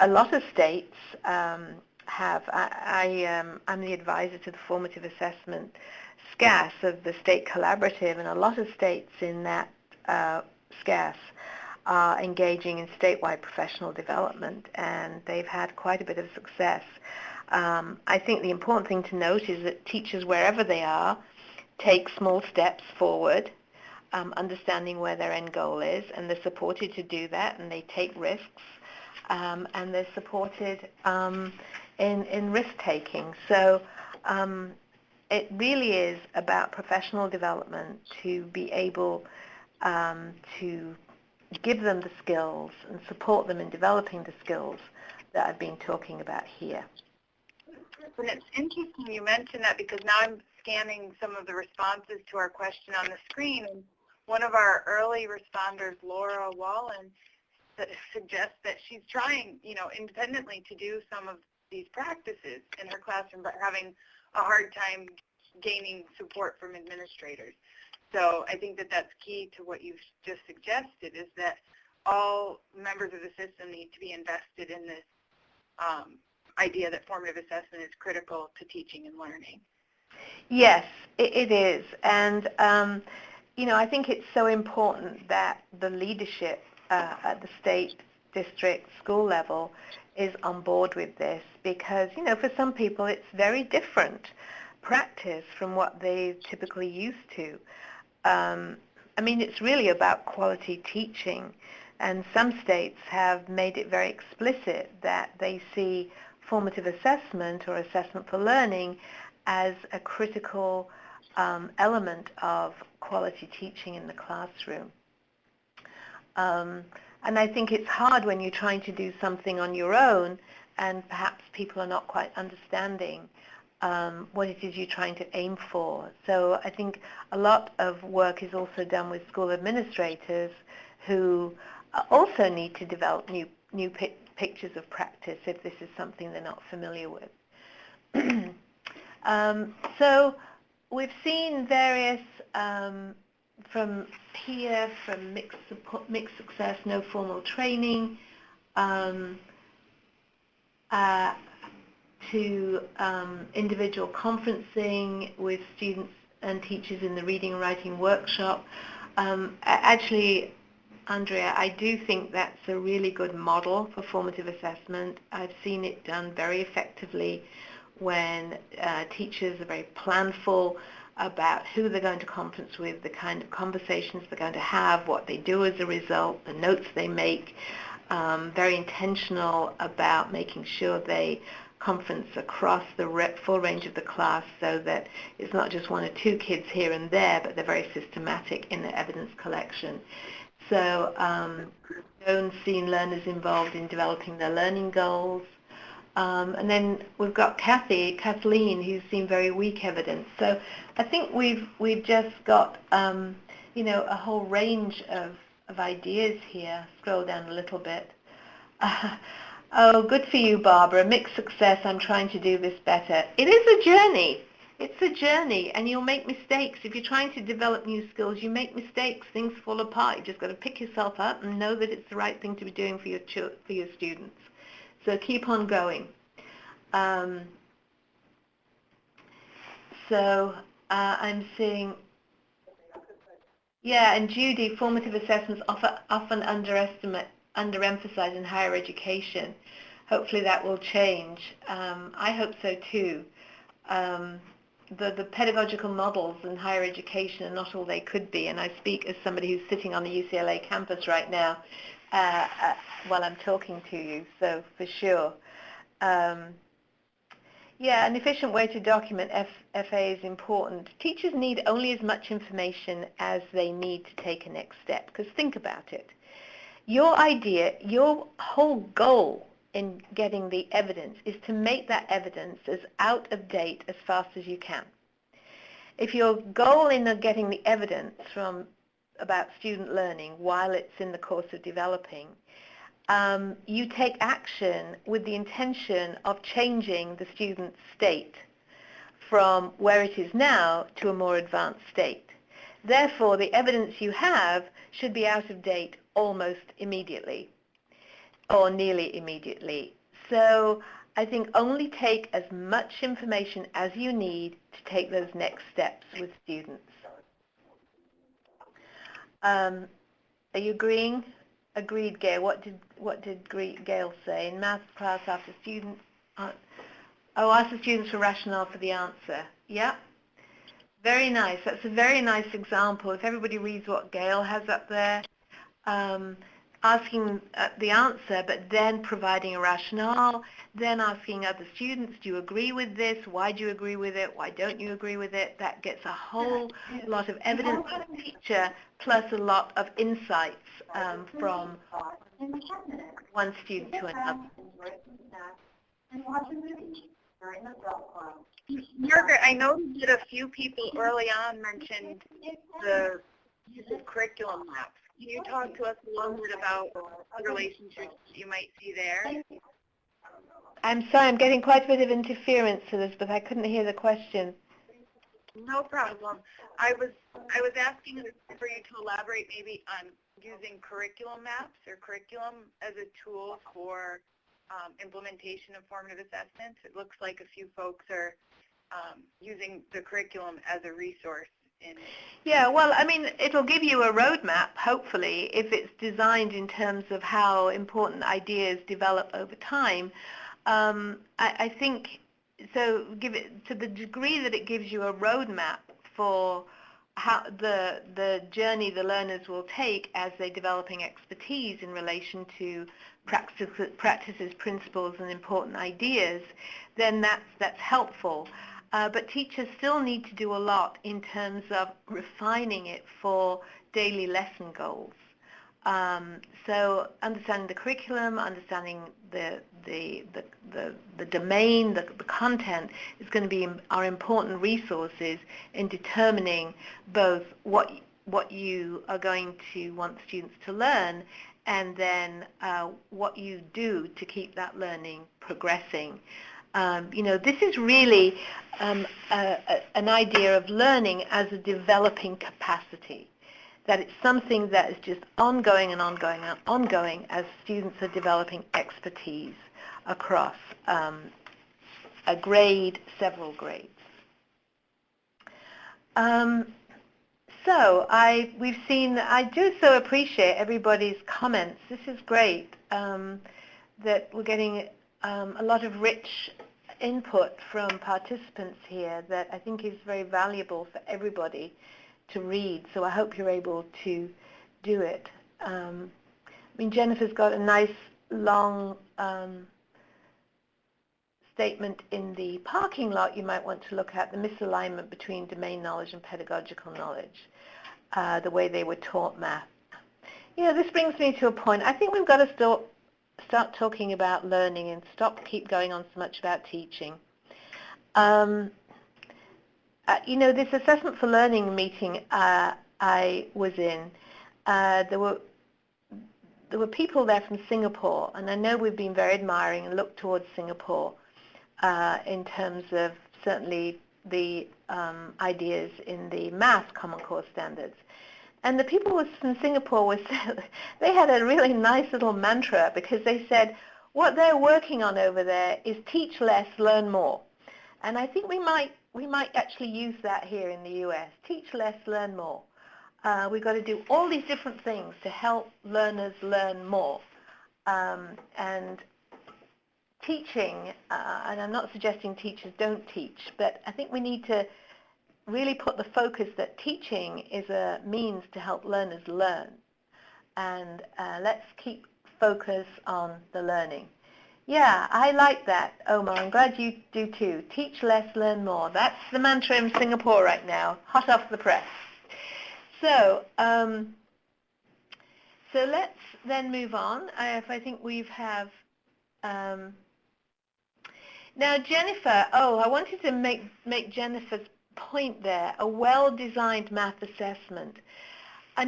lot of states I'm the advisor to the Formative Assessment SCAS of the state collaborative, and a lot of states in that SCAS are engaging in statewide professional development, and they've had quite a bit of success. I think the important thing to note is that teachers, wherever they are, take small steps forward, understanding where their end goal is, and they're supported to do that, and they take risks, and they're supported in risk-taking. So it really is about professional development to be able to give them the skills and support them in developing the skills that I've been talking about here. And it's interesting you mentioned that, because now I'm scanning some of the responses to our question on the screen, and one of our early responders, Laura Wallen, suggests that she's trying, independently to do some of these practices in her classroom, but having a hard time gaining support from administrators. So I think that that's key to what you've just suggested, is that all members of the system need to be invested in this idea that formative assessment is critical to teaching and learning. Yes, it is. And, I think it's so important that the leadership at the state, district, school level is on board with this, because, for some people it's very different practice from what they're typically used to. It's really about quality teaching, and some states have made it very explicit that they see formative assessment or assessment for learning as a critical element of quality teaching in the classroom. And I think it's hard when you're trying to do something on your own and perhaps people are not quite understanding what it is you're trying to aim for. So I think a lot of work is also done with school administrators who also need to develop new pictures of practice if this is something they're not familiar with. So we've seen various from peer, from mixed success, no formal training, to individual conferencing with students and teachers in the reading and writing workshop. Actually, Andrea, I do think that's a really good model for formative assessment. I've seen it done very effectively when teachers are very planful about who they're going to conference with, the kind of conversations they're going to have, what they do as a result, the notes they make. very intentional about making sure they conference across the full range of the class so that it's not just one or two kids here and there, but they're very systematic in their evidence collection. So Joan's seen learners involved in developing their learning goals. And then we've got Kathleen, who's seen very weak evidence. So I think we've just got, a whole range of ideas here. Scroll down a little bit. Oh, good for you, Barbara. Mixed success. I'm trying to do this better. It is a journey. It's a journey, and you'll make mistakes. If you're trying to develop new skills, you make mistakes. Things fall apart. You just got to pick yourself up and know that it's the right thing to be doing for your students. So keep on going. I'm seeing, and Judy, formative assessments often underemphasized in higher education. Hopefully that will change. I hope so too. The pedagogical models in higher education are not all they could be, and I speak as somebody who's sitting on the UCLA campus right now while I'm talking to you, so for sure. An efficient way to document FA is important. Teachers need only as much information as they need to take a next step, because think about it. Your whole goal in getting the evidence is to make that evidence as out of date as fast as you can. If your goal in getting the evidence about student learning while it's in the course of developing, you take action with the intention of changing the student's state from where it is now to a more advanced state. Therefore, the evidence you have should be out of date almost immediately or nearly immediately. So I think only take as much information as you need to take those next steps with students. Are you agreeing? Agreed, Gail. What did Gail say? In math class, after students, ask the students for rationale for the answer. Yeah. Very nice. That's a very nice example. If everybody reads what Gail has up there, asking the answer, but then providing a rationale, then asking other students, do you agree with this? Why do you agree with it? Why don't you agree with it? That gets a whole lot of evidence for the teacher, plus a lot of insights from one student to another. Margaret, I know that a few people early on mentioned the use of curriculum maps. Can you talk to us a little bit about the relationships you might see there? I'm sorry, I'm getting quite a bit of interference, Elizabeth. I couldn't hear the question. No problem. I was asking for you to elaborate maybe on using curriculum maps or curriculum as a tool for implementation of formative assessments. It looks like a few folks are using the curriculum as a resource. Yeah, well, I mean, it'll give you a roadmap, hopefully, if it's designed in terms of how important ideas develop over time. I think, so to the degree that it gives you a roadmap for how the journey the learners will take as they're developing expertise in relation to practices, principles, and important ideas, then that's helpful. But teachers still need to do a lot in terms of refining it for daily lesson goals. So understanding the curriculum, understanding the domain, the content is going to be our important resources in determining both what you are going to want students to learn, and then what you do to keep that learning progressing. This is really an idea of learning as a developing capacity, that it's something that is just ongoing and ongoing and ongoing as students are developing expertise across a grade, several grades. I do so appreciate everybody's comments. This is great that we're getting a lot of rich input from participants here that I think is very valuable for everybody to read, so I hope you're able to do it. mean, Jennifer's got a nice long statement in the parking lot you might want to look at, the misalignment between domain knowledge and pedagogical knowledge, the way they were taught math. This brings me to a point. I think we've got to start talking about learning and keep going on so much about teaching. This assessment for learning meeting I was in, there were people there from Singapore, and I know we've been very admiring and looked towards Singapore in terms of certainly the ideas in the math Common Core standards. And the people from Singapore they had a really nice little mantra, because they said what they're working on over there is teach less, learn more. And I think we might actually use that here in the US. Teach less, learn more. We've got to do all these different things to help learners learn more. And teaching, and I'm not suggesting teachers don't teach, but I think we need to really put the focus that teaching is a means to help learners learn. And let's keep focus on the learning. Yeah, I like that, Omar. I'm glad you do too. Teach less, learn more. That's the mantra in Singapore right now, hot off the press. So let's then move on. I think we have now Jennifer. I wanted to make Jennifer's point there. A well-designed math assessment. I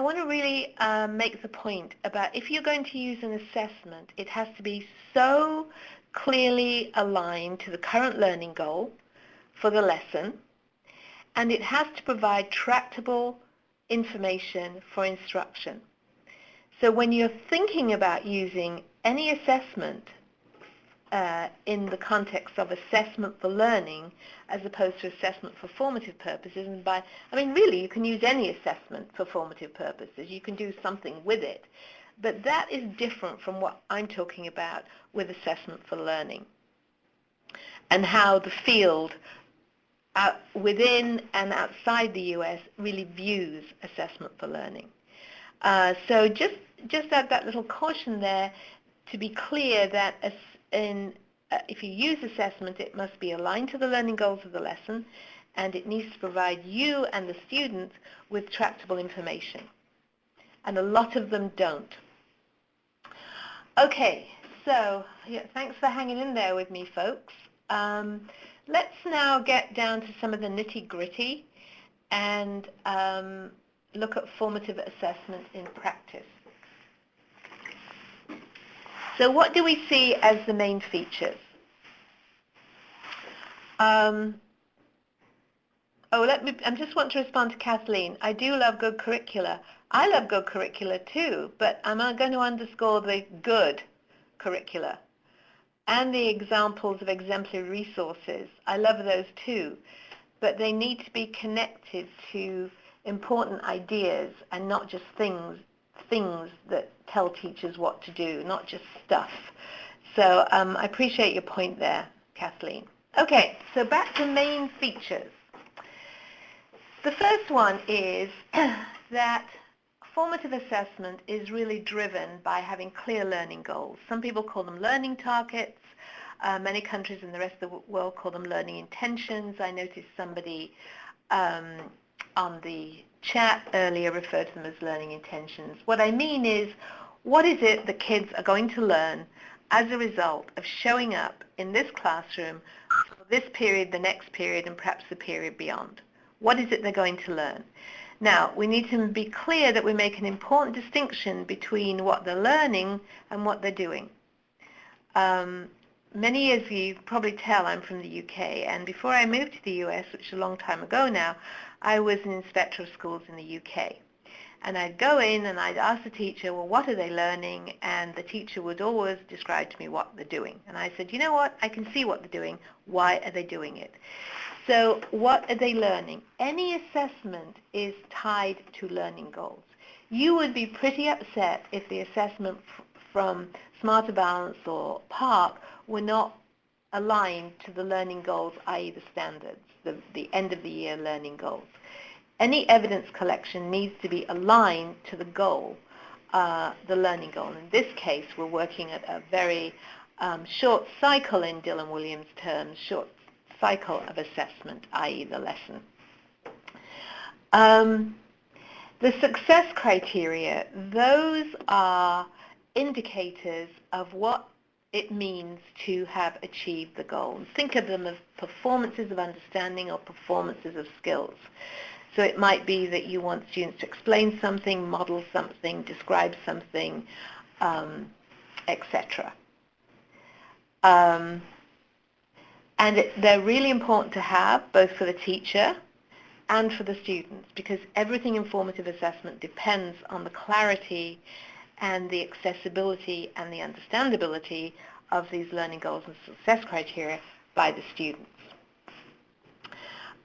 want to really make the point about, if you're going to use an assessment, it has to be so clearly aligned to the current learning goal for the lesson, and it has to provide tractable information for instruction. So when you're thinking about using any assessment in the context of assessment for learning as opposed to assessment for formative purposes, and really you can use any assessment for formative purposes. You can do something with it. But that is different from what I'm talking about with assessment for learning, and how the field within and outside the US really views assessment for learning. So just add that little caution there to be clear that if you use assessment, it must be aligned to the learning goals of the lesson, and it needs to provide you and the students with tractable information. And a lot of them don't. Okay, so thanks for hanging in there with me, folks. Let's now get down to some of the nitty-gritty and look at formative assessment in practice. So what do we see as the main features? I just want to respond to Kathleen. I do love good curricula. I love good curricula too, but I'm going to underscore the good curricula and the examples of exemplary resources. I love those too, but they need to be connected to important ideas and not just things that tell teachers what to do, not just stuff. So I appreciate your point there, Kathleen. Okay, so back to main features. The first one is that formative assessment is really driven by having clear learning goals. Some people call them learning targets. Many countries in the rest of the world call them learning intentions. I noticed somebody on the chat earlier referred to them as learning intentions. What I mean is, what is it the kids are going to learn as a result of showing up in this classroom for this period, the next period, and perhaps the period beyond? What is it they're going to learn? Now, we need to be clear that we make an important distinction between what they're learning and what they're doing. Many years ago, you can probably tell I'm from the UK, and before I moved to the US, which is a long time ago now, I was an inspector of schools in the UK. And I'd go in and I'd ask the teacher, well, what are they learning? And the teacher would always describe to me what they're doing. And I said, you know what? I can see what they're doing. Why are they doing it? So what are they learning? Any assessment is tied to learning goals. You would be pretty upset if the assessment from Smarter Balance or PARC were not aligned to the learning goals, i.e. the standards, the end of the year learning goals. Any evidence collection needs to be aligned to the goal the learning goal. In this case, we're working at a very short cycle in Dylan Williams' terms, short cycle of assessment, i.e. the lesson. The success criteria, those are indicators of what it means to have achieved the goal. Think of them as performances of understanding or performances of skills. So it might be that you want students to explain something, model something, describe something, etc. They're really important to have, both for the teacher and for the students, because everything in formative assessment depends on the clarity and the accessibility and the understandability of these learning goals and success criteria by the students.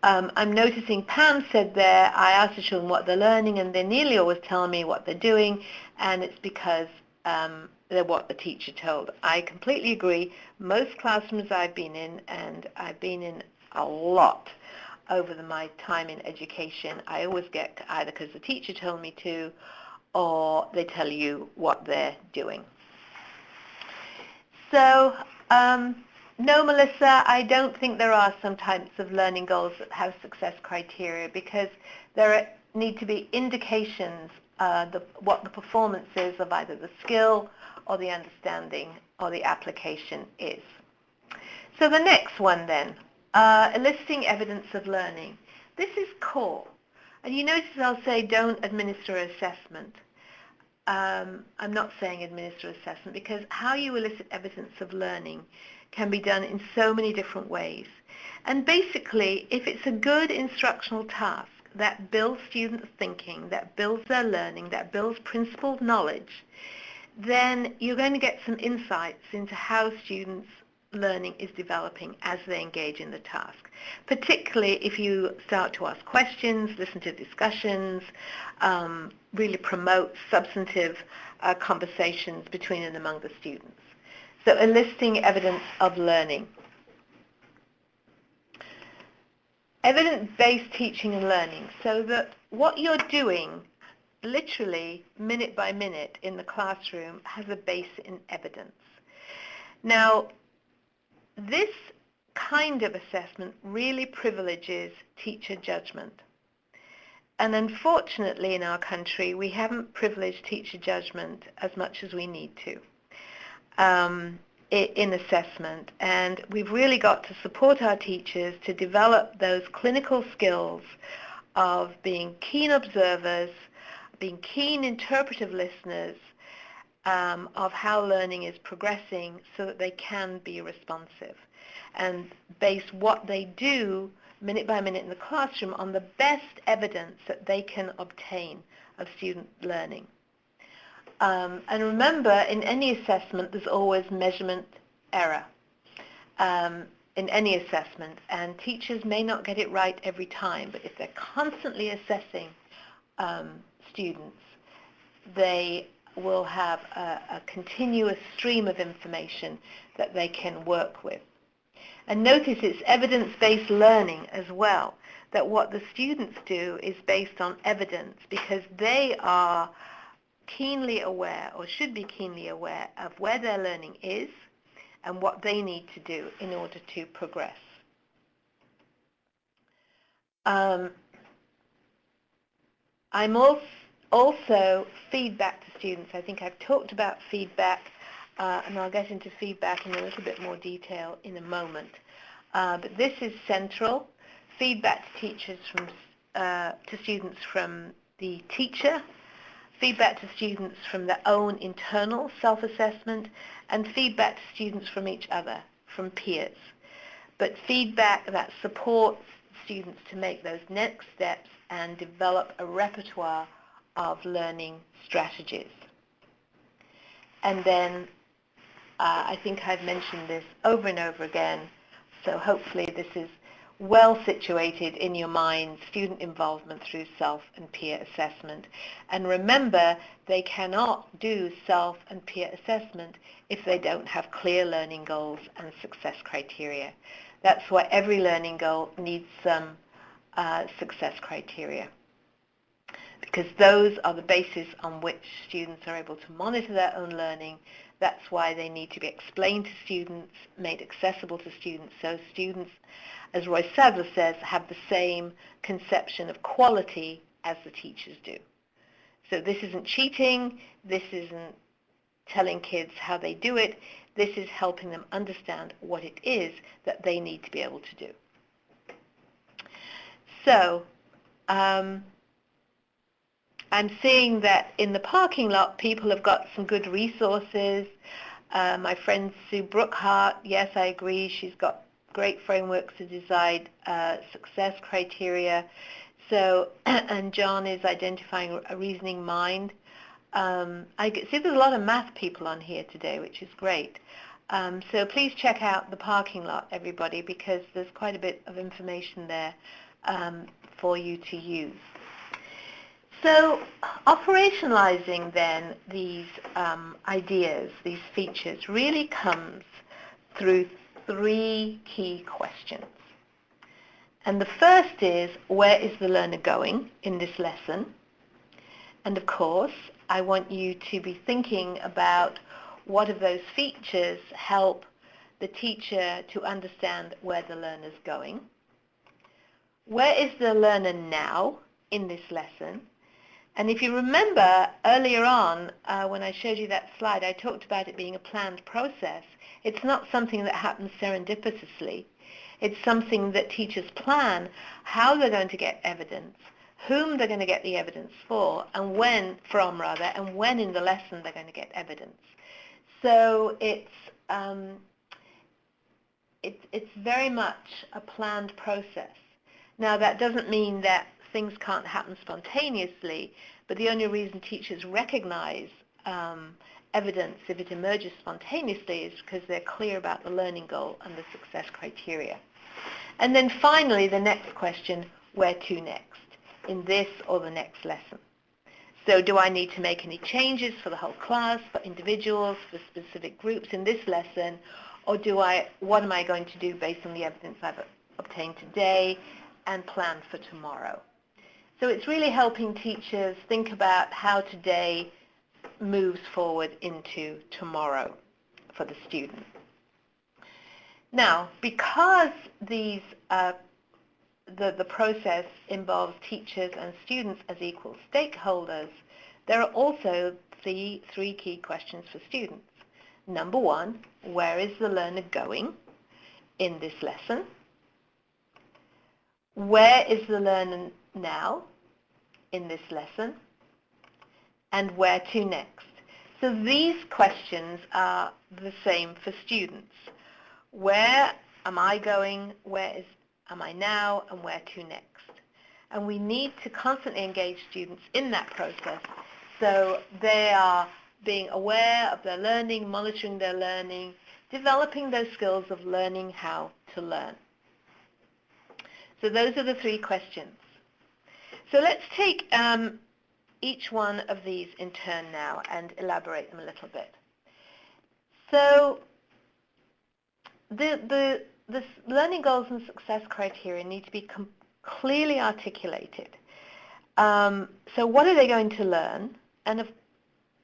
I'm noticing Pam said there, I asked the children what they're learning and they nearly always tell me what they're doing, and it's because they're what the teacher told. I completely agree. Most classrooms I've been in, and I've been in a lot over my time in education, I always get either because the teacher told me to, or they tell you what they're doing. So, no, Melissa, I don't think there are some types of learning goals that have success criteria, because there need to be indications what the performance is of either the skill or the understanding or the application is. So the next one then, eliciting evidence of learning. This is core. And you notice I'll say don't administer assessment. I'm not saying administer assessment, because how you elicit evidence of learning can be done in so many different ways. And basically, if it's a good instructional task that builds students' thinking, that builds their learning, that builds principled knowledge, then you're going to get some insights into how students' learning is developing as they engage in the task, particularly if you start to ask questions, listen to discussions, really promote substantive conversations between and among the students. So eliciting evidence of learning. Evidence-based teaching and learning, so that what you're doing literally minute by minute in the classroom has a base in evidence. Now, this kind of assessment really privileges teacher judgment. And unfortunately in our country, we haven't privileged teacher judgment as much as we need to in assessment. And we've really got to support our teachers to develop those clinical skills of being keen observers, being keen interpretive listeners, of how learning is progressing so that they can be responsive, and base what they do minute by minute in the classroom on the best evidence that they can obtain of student learning. And remember, in any assessment, there's always measurement error in any assessment, and teachers may not get it right every time, but if they're constantly assessing students, they will have a continuous stream of information that they can work with. And notice it's evidence-based learning as well, that what the students do is based on evidence, because they are keenly aware, or should be keenly aware, of where their learning is and what they need to do in order to progress. I'm also feedback to students. I think I've talked about feedback, and I'll get into feedback in a little bit more detail in a moment. But this is central. Feedback to teachers to students from the teacher, feedback to students from their own internal self-assessment, and feedback to students from each other, from peers. But feedback that supports students to make those next steps and develop a repertoire of learning strategies. And then I think I've mentioned this over and over again, so hopefully this is well situated in your mind, student involvement through self and peer assessment. And remember, they cannot do self and peer assessment if they don't have clear learning goals and success criteria. That's why every learning goal needs some success criteria. because those are the basis on which students are able to monitor their own learning. That's why they need to be explained to students, made accessible to students, so students, as Roy Sadler says, have the same conception of quality as the teachers do. So this isn't cheating, this isn't telling kids how they do it, this is helping them understand what it is that they need to be able to do. So, I'm seeing that in the parking lot, people have got some good resources. My friend Sue Brookhart, yes, I agree, she's got great frameworks to decide success criteria. So, and John is identifying a reasoning mind. I see there's a lot of math people on here today, which is great. So please check out the parking lot, everybody, because there's quite a bit of information there for you to use. So operationalizing then these ideas, these features, really comes through 3 key questions. And the first is, where is the learner going in this lesson? And of course, I want you to be thinking about what of those features help the teacher to understand where the learner's going. Where is the learner now in this lesson? And if you remember earlier on, when I showed you that slide, I talked about it being a planned process. It's not something that happens serendipitously. It's something that teachers plan how they're going to get evidence, whom they're going to get the evidence for, and when, and when in the lesson they're going to get evidence. So it's very much a planned process. Now that doesn't mean that things can't happen spontaneously, but the only reason teachers recognize evidence if it emerges spontaneously is because they're clear about the learning goal and the success criteria. And then finally, the next question, where to next, in this or the next lesson? So do I need to make any changes for the whole class, for individuals, for specific groups in this lesson, or what am I going to do based on the evidence I've obtained today and plan for tomorrow? So it's really helping teachers think about how today moves forward into tomorrow for the student. Now, because these the process involves teachers and students as equal stakeholders, there are also three key questions for students. Number 1, where is the learner going in this lesson? Where is the learner now in this lesson? And where to next? So these questions are the same for students. Where am I going? Where am I now? And where to next? And we need to constantly engage students in that process so they are being aware of their learning, monitoring their learning, developing those skills of learning how to learn. So those are the 3 questions. So let's take each one of these in turn now and elaborate them a little bit. So the learning goals and success criteria need to be clearly articulated. So what are they going to learn, and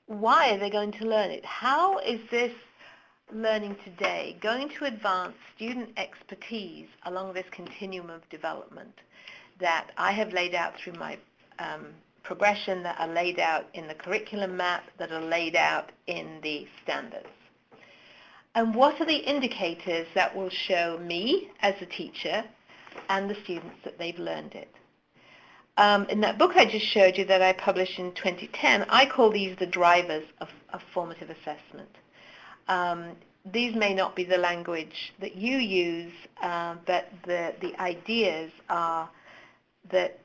why are they going to learn it? How is this learning today going to advance student expertise along this continuum of development that I have laid out through my progression, that are laid out in the curriculum map, that are laid out in the standards? And what are the indicators that will show me as a teacher and the students that they've learned it? In that book I just showed you that I published in 2010, I call these the drivers of formative assessment. These may not be the language that you use, but the ideas are that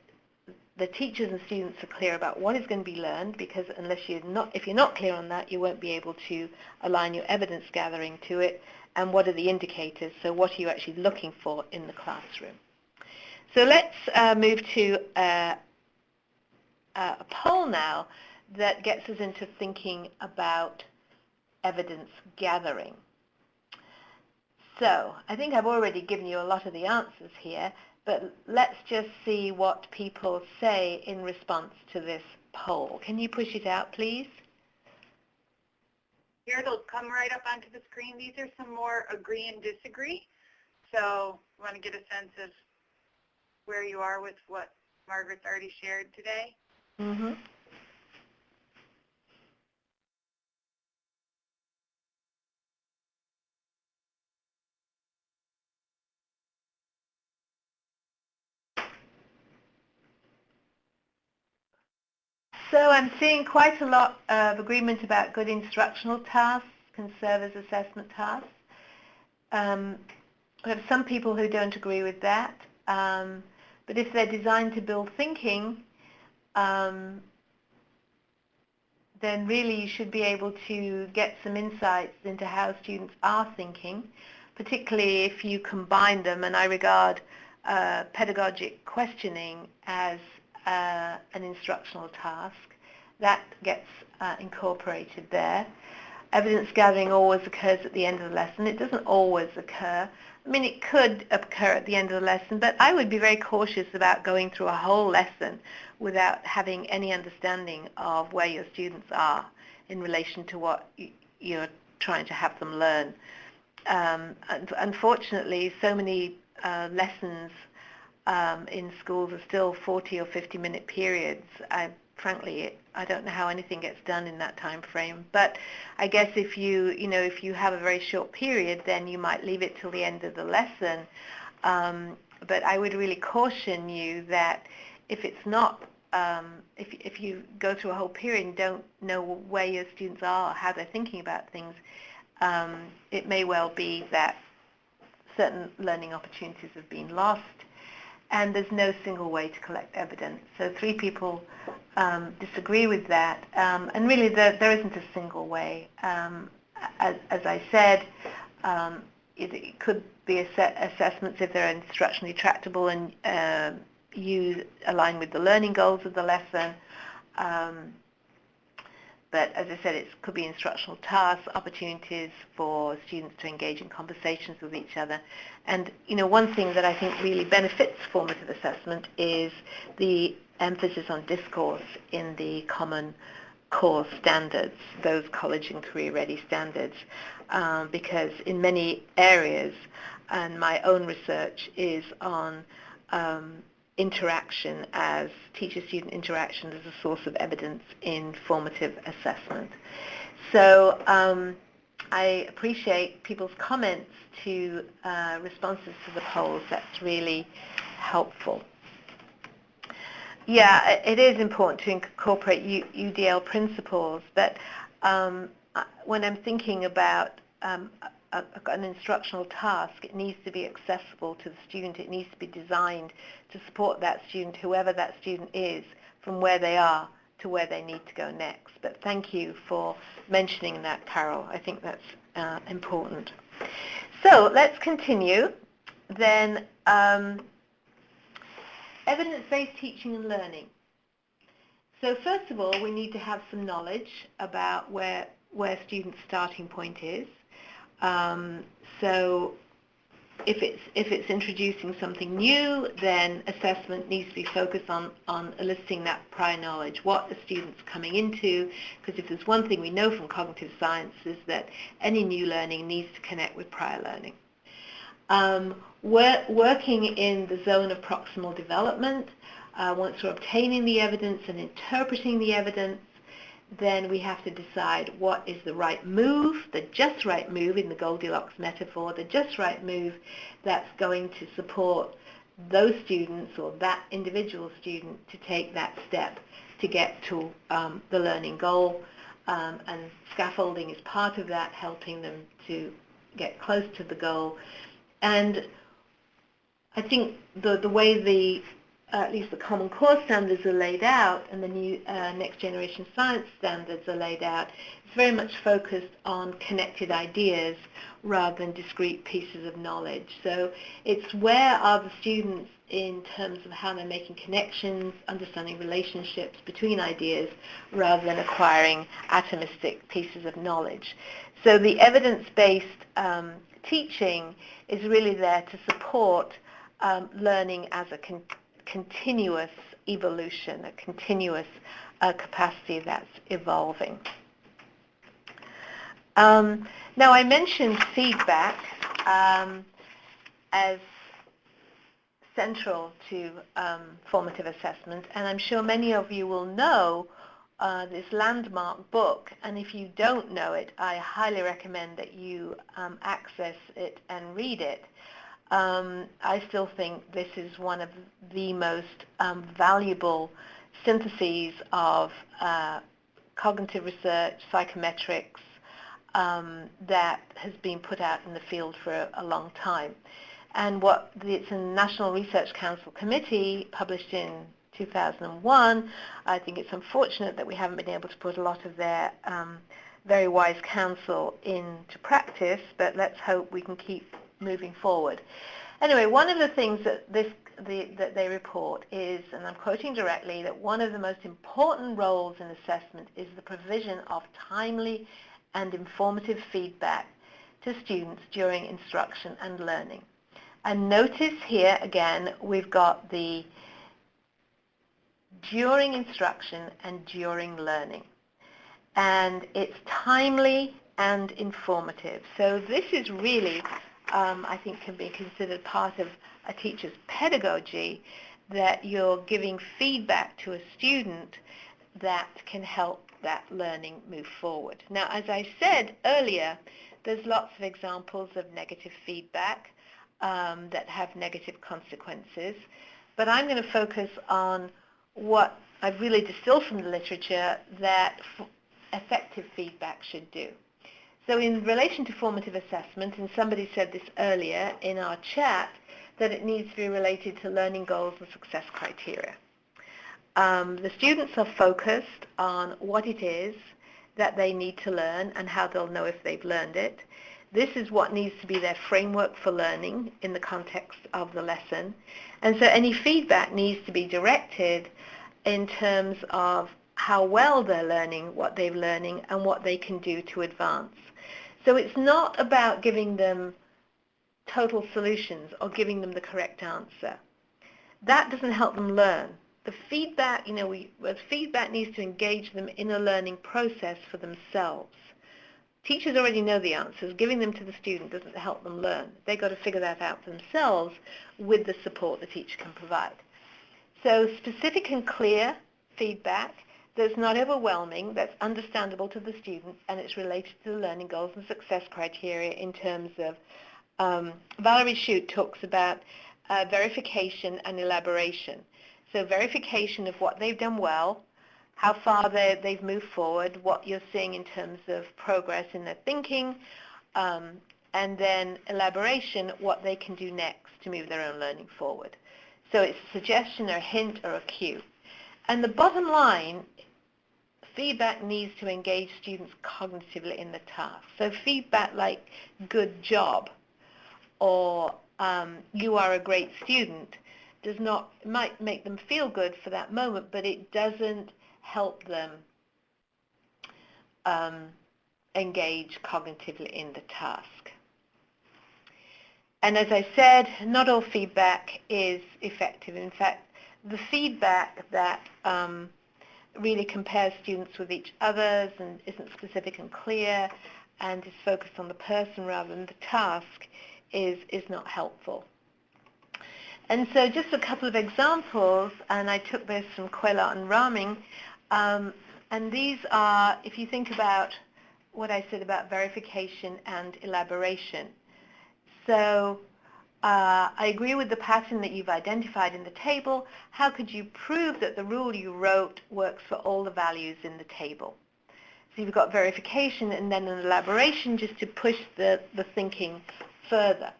the teachers and students are clear about what is going to be learned, because if you're not clear on that, you won't be able to align your evidence gathering to it, and what are the indicators, so what are you actually looking for in the classroom. So let's move to a poll now that gets us into thinking about evidence gathering. So I think I've already given you a lot of the answers here, but let's just see what people say in response to this poll. Can you push it out, please? Here, it'll come right up onto the screen. These are some more agree and disagree. So we want to get a sense of where you are with what Margaret's already shared today. Mm-hmm. So I'm seeing quite a lot of agreement about good instructional tasks can serve as assessment tasks. We have some people who don't agree with that, but if they're designed to build thinking, then really you should be able to get some insights into how students are thinking, particularly if you combine them, and I regard pedagogic questioning as an instructional task. That gets incorporated there. Evidence gathering always occurs at the end of the lesson. It doesn't always occur. I mean, it could occur at the end of the lesson, but I would be very cautious about going through a whole lesson without having any understanding of where your students are in relation to what you're trying to have them learn. Unfortunately, so many lessons in schools are still 40 or 50-minute periods. Frankly, I don't know how anything gets done in that time frame. But I guess if you have a very short period, then you might leave it till the end of the lesson. But I would really caution you that if it's not, if you go through a whole period and don't know where your students are, how they're thinking about things, it may well be that certain learning opportunities have been lost. And there's no single way to collect evidence. So 3 people disagree with that, and really there isn't a single way. As I said, it could be assessments if they're instructionally tractable and you align with the learning goals of the lesson. But as I said, it could be instructional tasks, opportunities for students to engage in conversations with each other. And one thing that I think really benefits formative assessment is the emphasis on discourse in the Common Core standards, those college and career ready standards, because in many areas, and my own research is on interaction as teacher-student interaction as a source of evidence in formative assessment. So I appreciate people's comments to responses to the polls. That's really helpful. Yeah, it is important to incorporate UDL principles, but when I'm thinking about an instructional task, it needs to be accessible to the student. It needs to be designed to support that student, whoever that student is, from where they are to where they need to go next. But thank you for mentioning that, Carol. I think that's important. So let's continue. Then evidence-based teaching and learning. So first of all, we need to have some knowledge about where students' starting point is. So if it's introducing something new, then assessment needs to be focused on eliciting that prior knowledge. What are students coming into? Because if there's one thing we know from cognitive science is that any new learning needs to connect with prior learning. Working in the zone of proximal development, once we're obtaining the evidence and interpreting the evidence, then we have to decide what is the right move, the just right move in the Goldilocks metaphor, the just right move that's going to support those students or that individual student to take that step to get to the learning goal. And scaffolding is part of that, helping them to get close to the goal. And I think the way at least the Common Core standards are laid out and the new Next Generation Science standards are laid out, it's very much focused on connected ideas rather than discrete pieces of knowledge. So it's where are the students in terms of how they're making connections, understanding relationships between ideas rather than acquiring atomistic pieces of knowledge. So the evidence-based teaching is really there to support learning as a continuous evolution, a continuous capacity that's evolving. Now, I mentioned feedback as central to formative assessment, and I'm sure many of you will know this landmark book, and if you don't know it, I highly recommend that you access it and read it. I still think this is one of the most valuable syntheses of cognitive research, psychometrics, that has been put out in the field for a long time. And it's a National Research Council committee published in 2001. I think it's unfortunate that we haven't been able to put a lot of their very wise counsel into practice, but let's hope we can keep moving forward. Anyway, one of the things that that they report is, and I'm quoting directly, that one of the most important roles in assessment is the provision of timely and informative feedback to students during instruction and learning. And notice here again, we've got the during instruction and during learning. And it's timely and informative. So this is really, I think, can be considered part of a teacher's pedagogy, that you're giving feedback to a student that can help that learning move forward. Now, as I said earlier, there's lots of examples of negative feedback that have negative consequences, but I'm going to focus on what I've really distilled from the literature that effective feedback should do. So in relation to formative assessment, and somebody said this earlier in our chat, that it needs to be related to learning goals and success criteria. The students are focused on what it is that they need to learn and how they'll know if they've learned it. This is what needs to be their framework for learning in the context of the lesson. And so any feedback needs to be directed in terms of how well they're learning what they're learning and what they can do to advance. So it's not about giving them total solutions or giving them the correct answer. That doesn't help them learn. The feedback, feedback needs to engage them in a learning process for themselves. Teachers already know the answers. Giving them to the student doesn't help them learn. They've got to figure that out for themselves with the support the teacher can provide. So specific and clear feedback that's not overwhelming, that's understandable to the student, and it's related to the learning goals and success criteria in terms of, Valerie Shute talks about verification and elaboration. So verification of what they've done well, how far they've moved forward, what you're seeing in terms of progress in their thinking, and then elaboration, what they can do next to move their own learning forward. So it's a suggestion or a hint or a cue. And the bottom line, feedback needs to engage students cognitively in the task. So feedback like good job or you are a great student might make them feel good for that moment, but it doesn't help them engage cognitively in the task. And as I said, not all feedback is effective. In fact, the feedback that really compares students with each other and isn't specific and clear and is focused on the person rather than the task is not helpful. And so just a couple of examples, and I took this from Quella and Raming, and these are, if you think about what I said about verification and elaboration. So I agree with the pattern that you've identified in the table. How could you prove that the rule you wrote works for all the values in the table? So you've got verification and then an elaboration just to push the thinking further.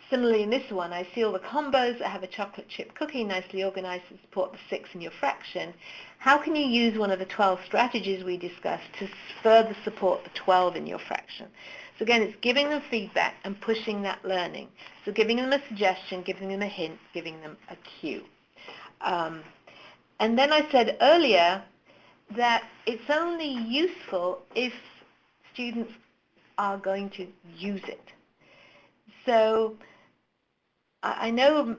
Similarly in this one, I see all the combos that have a chocolate chip cookie nicely organized to support the 6 in your fraction. How can you use one of the 12 strategies we discussed to further support the 12 in your fraction? So again, it's giving them feedback and pushing that learning. So giving them a suggestion, giving them a hint, giving them a cue. And then I said earlier that it's only useful if students are going to use it. So I know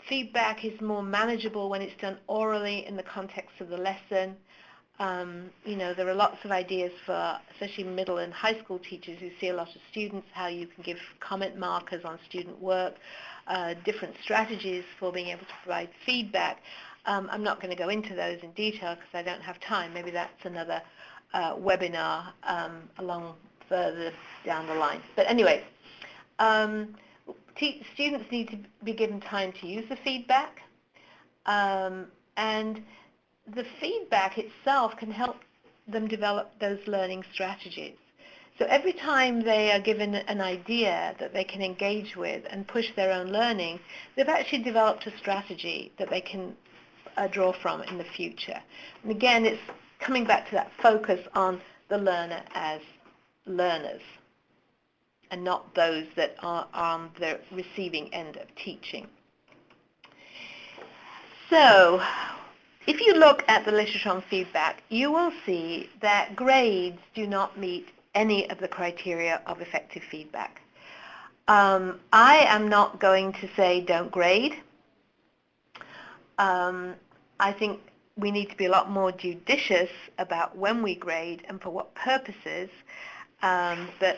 feedback is more manageable when it's done orally in the context of the lesson. There are lots of ideas for, especially middle and high school teachers who see a lot of students, how you can give comment markers on student work, different strategies for being able to provide feedback. I'm not going to go into those in detail because I don't have time. Maybe that's another webinar along further down the line. But anyway, students need to be given time to use the feedback, and the feedback itself can help them develop those learning strategies. So every time they are given an idea that they can engage with and push their own learning, they've actually developed a strategy that they can draw from in the future. And again, it's coming back to that focus on the learner as learners and not those that are on the receiving end of teaching. So, if you look at the literature on feedback, you will see that grades do not meet any of the criteria of effective feedback. I am not going to say don't grade. I think we need to be a lot more judicious about when we grade and for what purposes, but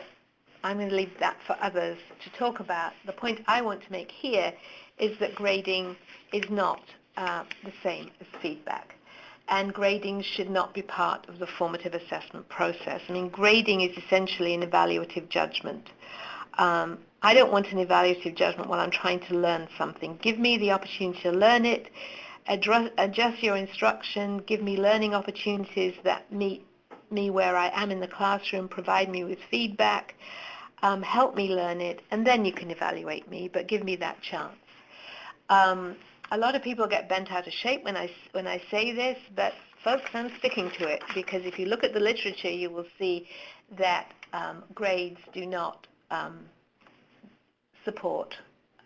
I'm going to leave that for others to talk about. The point I want to make here is that grading is not the same as feedback, and grading should not be part of the formative assessment process. I mean, grading is essentially an evaluative judgment. I don't want an evaluative judgment when I'm trying to learn something. Give me the opportunity to learn it, adjust your instruction, give me learning opportunities that meet me where I am in the classroom, provide me with feedback, help me learn it, and then you can evaluate me, but give me that chance. A lot of people get bent out of shape when I say this, but folks, I'm sticking to it, because if you look at the literature, you will see that grades do not support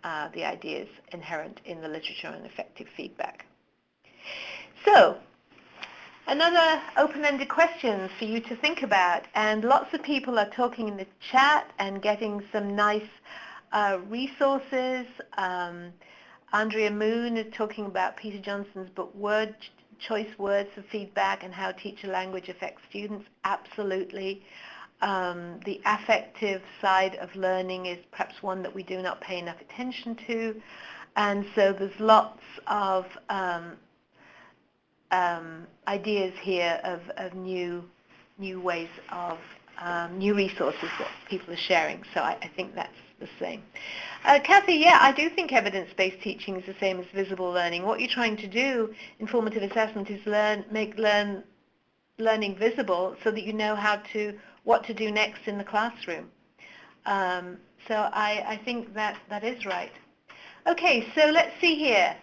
the ideas inherent in the literature on effective feedback. So, another open-ended question for you to think about, and lots of people are talking in the chat and getting some nice resources. Andrea Moon is talking about Peter Johnson's book, Choice Words for Feedback and How Teacher Language Affects Students. Absolutely. The affective side of learning is perhaps one that we do not pay enough attention to. And so there's lots of ideas here of new ways of, new resources that people are sharing. So I think that's the same. Kathy, yeah, I do think evidence-based teaching is the same as visible learning. What you're trying to do in formative assessment is make learning visible so that you know what to do next in the classroom. So I think that is right. Okay, so let's see here.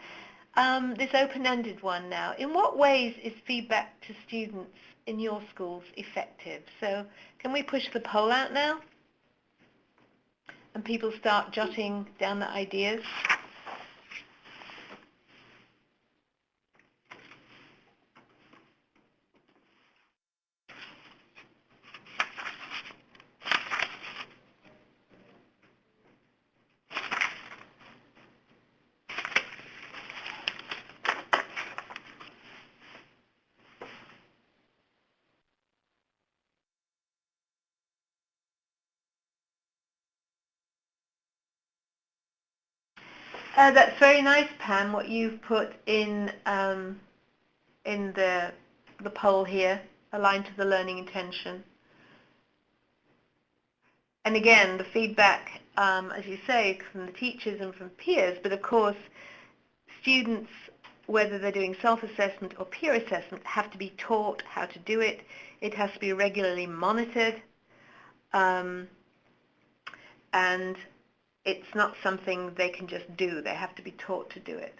This open-ended one now. In what ways is feedback to students in your schools effective? So can we push the poll out now? And people start jotting down the ideas. That's very nice, Pam, what you've put in the poll here, aligned to the learning intention. And again, the feedback, as you say, from the teachers and from peers, but of course, students, whether they're doing self-assessment or peer assessment, have to be taught how to do it. It has to be regularly monitored. And it's not something they can just do. They have to be taught to do it.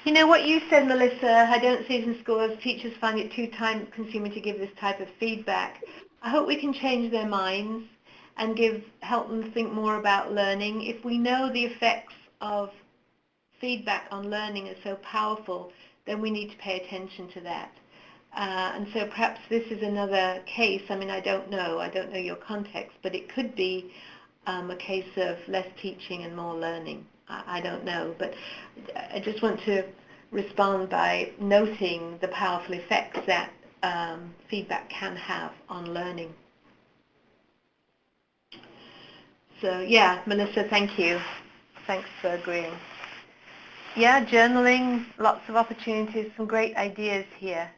You know what you said, Melissa, I don't see it in schools. Teachers find it too time-consuming to give this type of feedback. I hope we can change their minds and help them think more about learning. If we know the effects of feedback on learning are so powerful, then we need to pay attention to that. And so perhaps this is another case. I mean, I don't know your context, but it could be a case of less teaching and more learning. I don't know, but I just want to respond by noting the powerful effects that feedback can have on learning. So yeah, Melissa, thank you. Thanks for agreeing. Yeah, journaling, lots of opportunities, some great ideas here.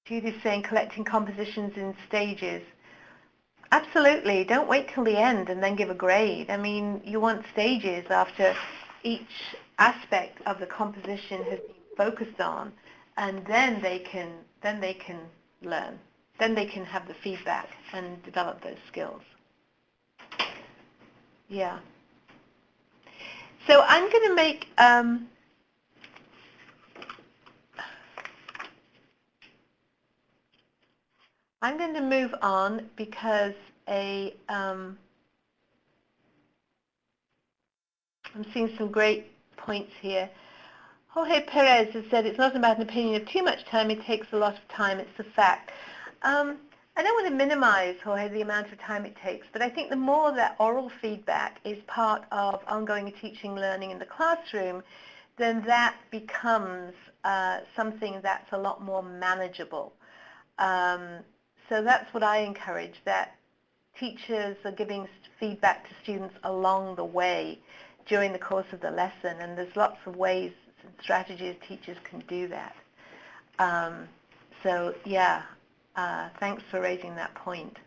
Judy's saying collecting compositions in stages. Absolutely. Don't wait till the end and then give a grade. I mean, you want stages after each aspect of the composition has been focused on, and then they can learn. Then they can have the feedback and develop those skills. Yeah. So I'm going to make I'm going to move on because I'm seeing some great points here. Jorge Perez has said it's not about an opinion of too much time, it takes a lot of time, it's a fact. I don't want to minimize, Jorge, the amount of time it takes, but I think the more that oral feedback is part of ongoing teaching learning in the classroom, then that becomes something that's a lot more manageable. So that's what I encourage, that teachers are giving feedback to students along the way during the course of the lesson, and there's lots of ways and strategies teachers can do that. So yeah, thanks for raising that point.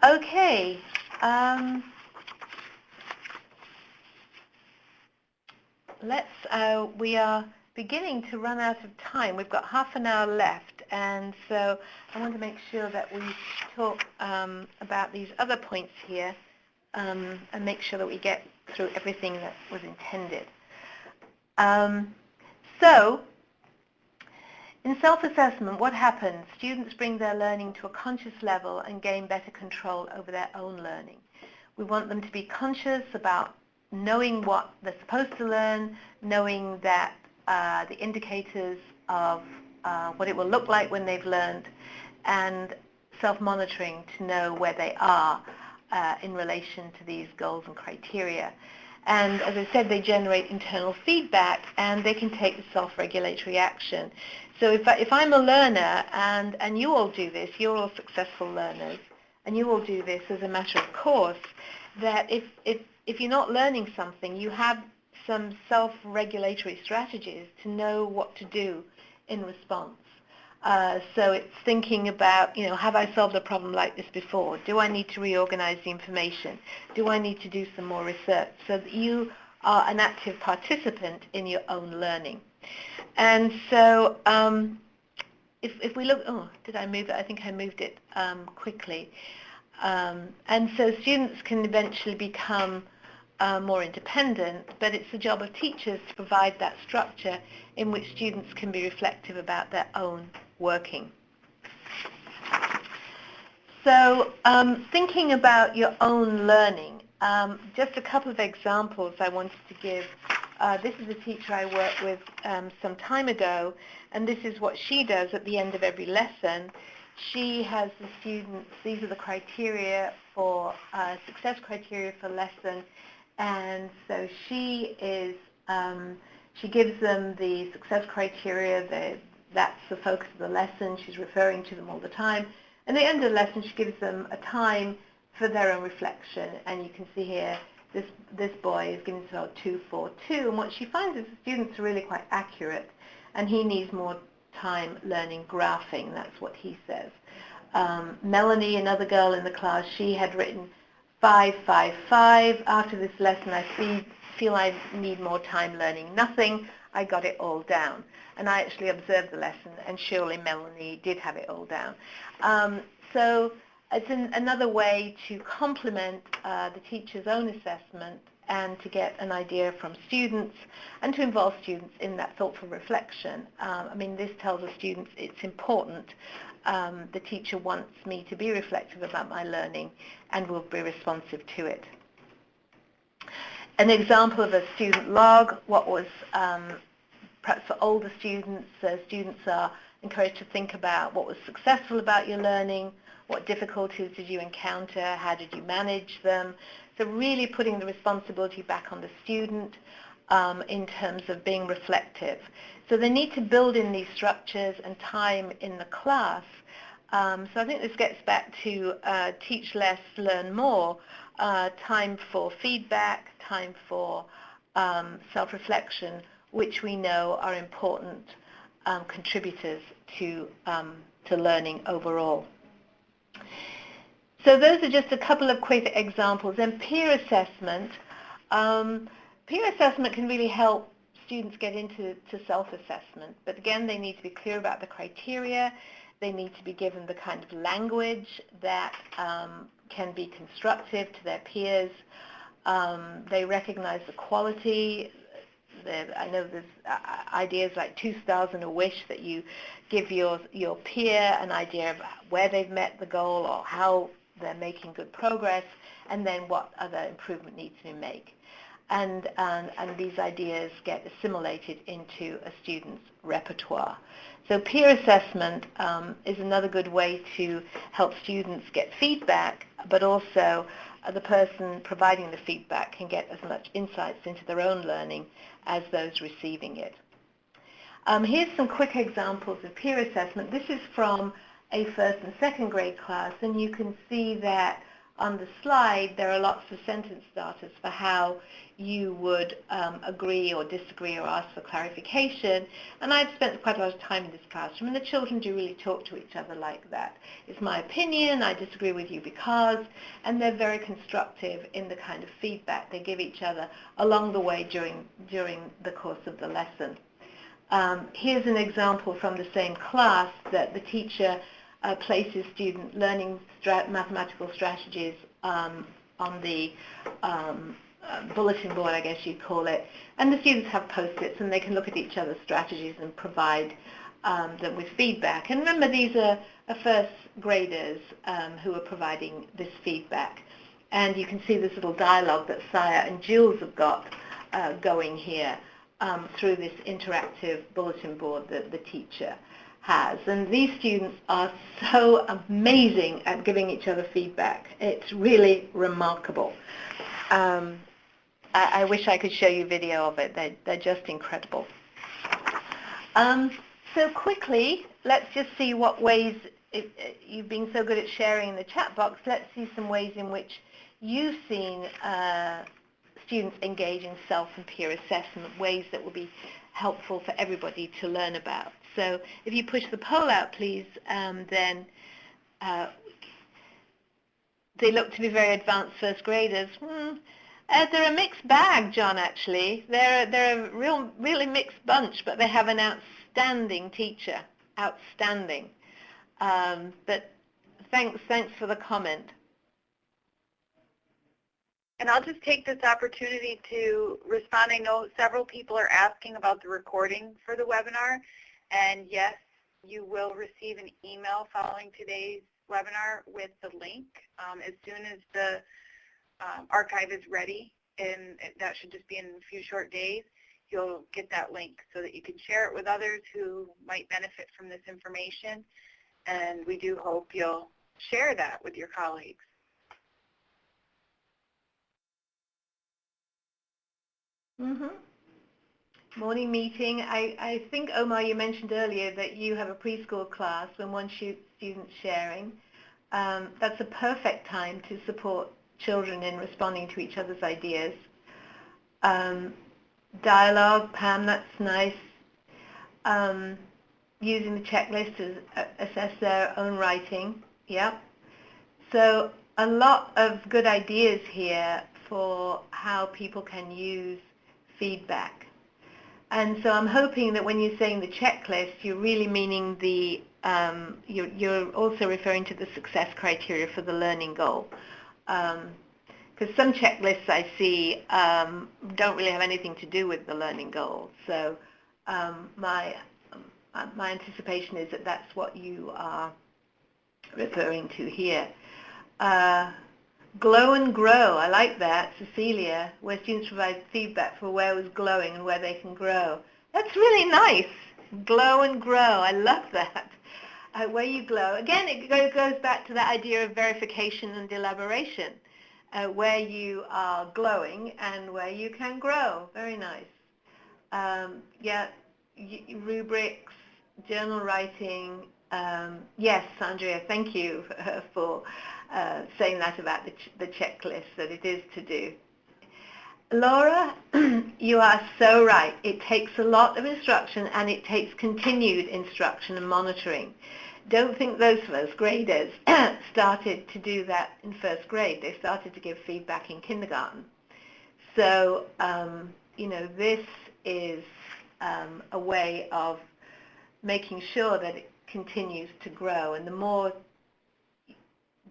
Okay. We are beginning to run out of time. We've got half an hour left, and so I want to make sure that we talk about these other points here and make sure that we get through everything that was intended. So, in self-assessment, what happens? Students bring their learning to a conscious level and gain better control over their own learning. We want them to be conscious about knowing what they're supposed to learn, knowing that the indicators of what it will look like when they've learned, and self-monitoring to know where they are in relation to these goals and criteria. And as I said, they generate internal feedback, and they can take the self-regulatory action. So if I'm a learner, and you all do this, you're all successful learners, and you all do this as a matter of course, that if you're not learning something, you have some self-regulatory strategies to know what to do in response. So it's thinking about, have I solved a problem like this before? Do I need to reorganize the information? Do I need to do some more research? So that you are an active participant in your own learning. And so if we look, did I move it? I think I moved it quickly. And so students can eventually become more independent, but it's the job of teachers to provide that structure in which students can be reflective about their own working. So thinking about your own learning, just a couple of examples I wanted to give. This is a teacher I worked with some time ago, and this is what she does at the end of every lesson. She has the students, these are the criteria for, success criteria for lesson, and so she gives them the success criteria, that's the focus of the lesson, she's referring to them all the time. And at the end of the lesson, she gives them a time for their own reflection, and you can see here, this boy is given to 242, and what she finds is the students are really quite accurate, and he needs more time learning graphing, that's what he says. Melanie, another girl in the class, she had written 555. After this lesson, I feel I need more time learning nothing. I got it all down. And I actually observed the lesson, and surely Melanie did have it all down. So it's another way to complement the teacher's own assessment and to get an idea from students and to involve students in that thoughtful reflection. I mean, this tells the students it's important. The teacher wants me to be reflective about my learning and will be responsive to it. an example of a student log, what was perhaps for older students, students are encouraged to think about what was successful about your learning, what difficulties did you encounter, how did you manage them. So really putting the responsibility back on the student in terms of being reflective. So they need to build in these structures and time in the class. So I think this gets back to teach less, learn more, time for feedback, time for self-reflection, which we know are important contributors to learning overall. So those are just a couple of quick examples. And peer assessment. Peer assessment can really help students get into self-assessment, but again, they need to be clear about the criteria. They need to be given the kind of language that can be constructive to their peers. They recognize the quality. I know there's ideas like 2 stars and a wish, that you give your peer an idea of where they've met the goal or how they're making good progress, and then what other improvement needs to be made. And these ideas get assimilated into a student's repertoire. So peer assessment is another good way to help students get feedback, but also the person providing the feedback can get as much insights into their own learning as those receiving it. Here's some quick examples of peer assessment. This is from a first and second grade class, and you can see that on the slide there are lots of sentence starters for how you would agree or disagree or ask for clarification. And I've spent quite a lot of time in this classroom, and the children do really talk to each other like that. It's my opinion, I disagree with you because, and they're very constructive in the kind of feedback they give each other along the way during the course of the lesson. Here's an example from the same class that the teacher places student learning mathematical strategies on the bulletin board, I guess you'd call it, and the students have post-its and they can look at each other's strategies and provide them with feedback. And remember, these are first graders who are providing this feedback. And you can see this little dialogue that Saya and Jules have got going here through this interactive bulletin board that the teacher has. And these students are so amazing at giving each other feedback. It's really remarkable. I wish I could show you video of it. They're just incredible. So quickly, let's just see what ways, you've been so good at sharing in the chat box, let's see some ways in which you've seen students engage in self and peer assessment, ways that will be helpful for everybody to learn about. So if you push the poll out, please, then they look to be very advanced first graders. They're a mixed bag, John, actually. They're a really mixed bunch, but they have an outstanding teacher. Outstanding. But thanks for the comment. And I'll just take this opportunity to respond. I know several people are asking about the recording for the webinar. And yes, you will receive an email following today's webinar with the link as soon as the archive is ready, and that should just be in a few short days. You'll get that link so that you can share it with others who might benefit from this information, and we do hope you'll share that with your colleagues. Morning meeting. I think, Omar, you mentioned earlier that you have a preschool class when one student's sharing. That's a perfect time to support children in responding to each other's ideas. Dialogue, Pam, that's nice. Using the checklist to assess their own writing. Yep. So a lot of good ideas here for how people can use feedback. And so I'm hoping that when you're saying the checklist, you're really meaning the, you're also referring to the success criteria for the learning goal. Because some checklists I see don't really have anything to do with the learning goal. So my anticipation is that that's what you are referring to here. Glow and grow, I like that, Cecilia, where students provide feedback for where it was glowing and where they can grow. That's really nice. Glow and grow, I love that. Where you glow. Again, it goes back to that idea of verification and elaboration, where you are glowing and where you can grow. Very nice. Yeah, rubrics, journal writing. Yes, Andrea, thank you for saying that about the checklist, that it is to do. Laura, you are so right. It takes a lot of instruction, and it takes continued instruction and monitoring. Don't think those first graders started to do that in first grade. They started to give feedback in kindergarten. So, this is a way of making sure that it continues to grow. And the more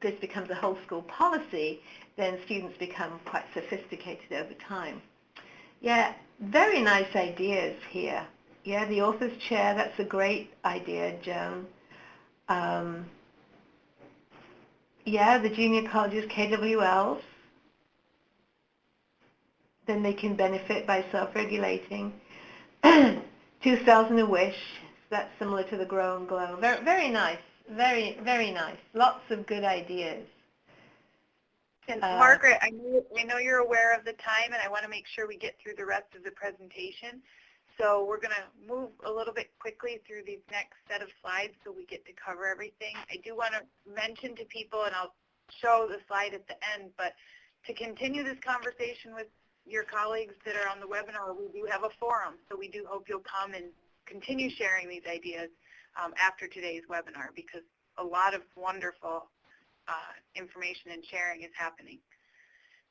this becomes a whole school policy, then students become quite sophisticated over time. Yeah, very nice ideas here. Yeah, the author's chair, that's a great idea, Joan. Yeah, the junior colleges, KWLs, then they can benefit by self-regulating. 2 cells in a wish, that's similar to the grow and glow. Very, very nice, very, very nice. Lots of good ideas. And Margaret, I know you're aware of the time, and I want to make sure we get through the rest of the presentation. So we're going to move a little bit quickly through these next set of slides so we get to cover everything. I do want to mention to people, and I'll show the slide at the end, but to continue this conversation with your colleagues that are on the webinar, we do have a forum. So we do hope you'll come and continue sharing these ideas after today's webinar, because a lot of wonderful information and sharing is happening.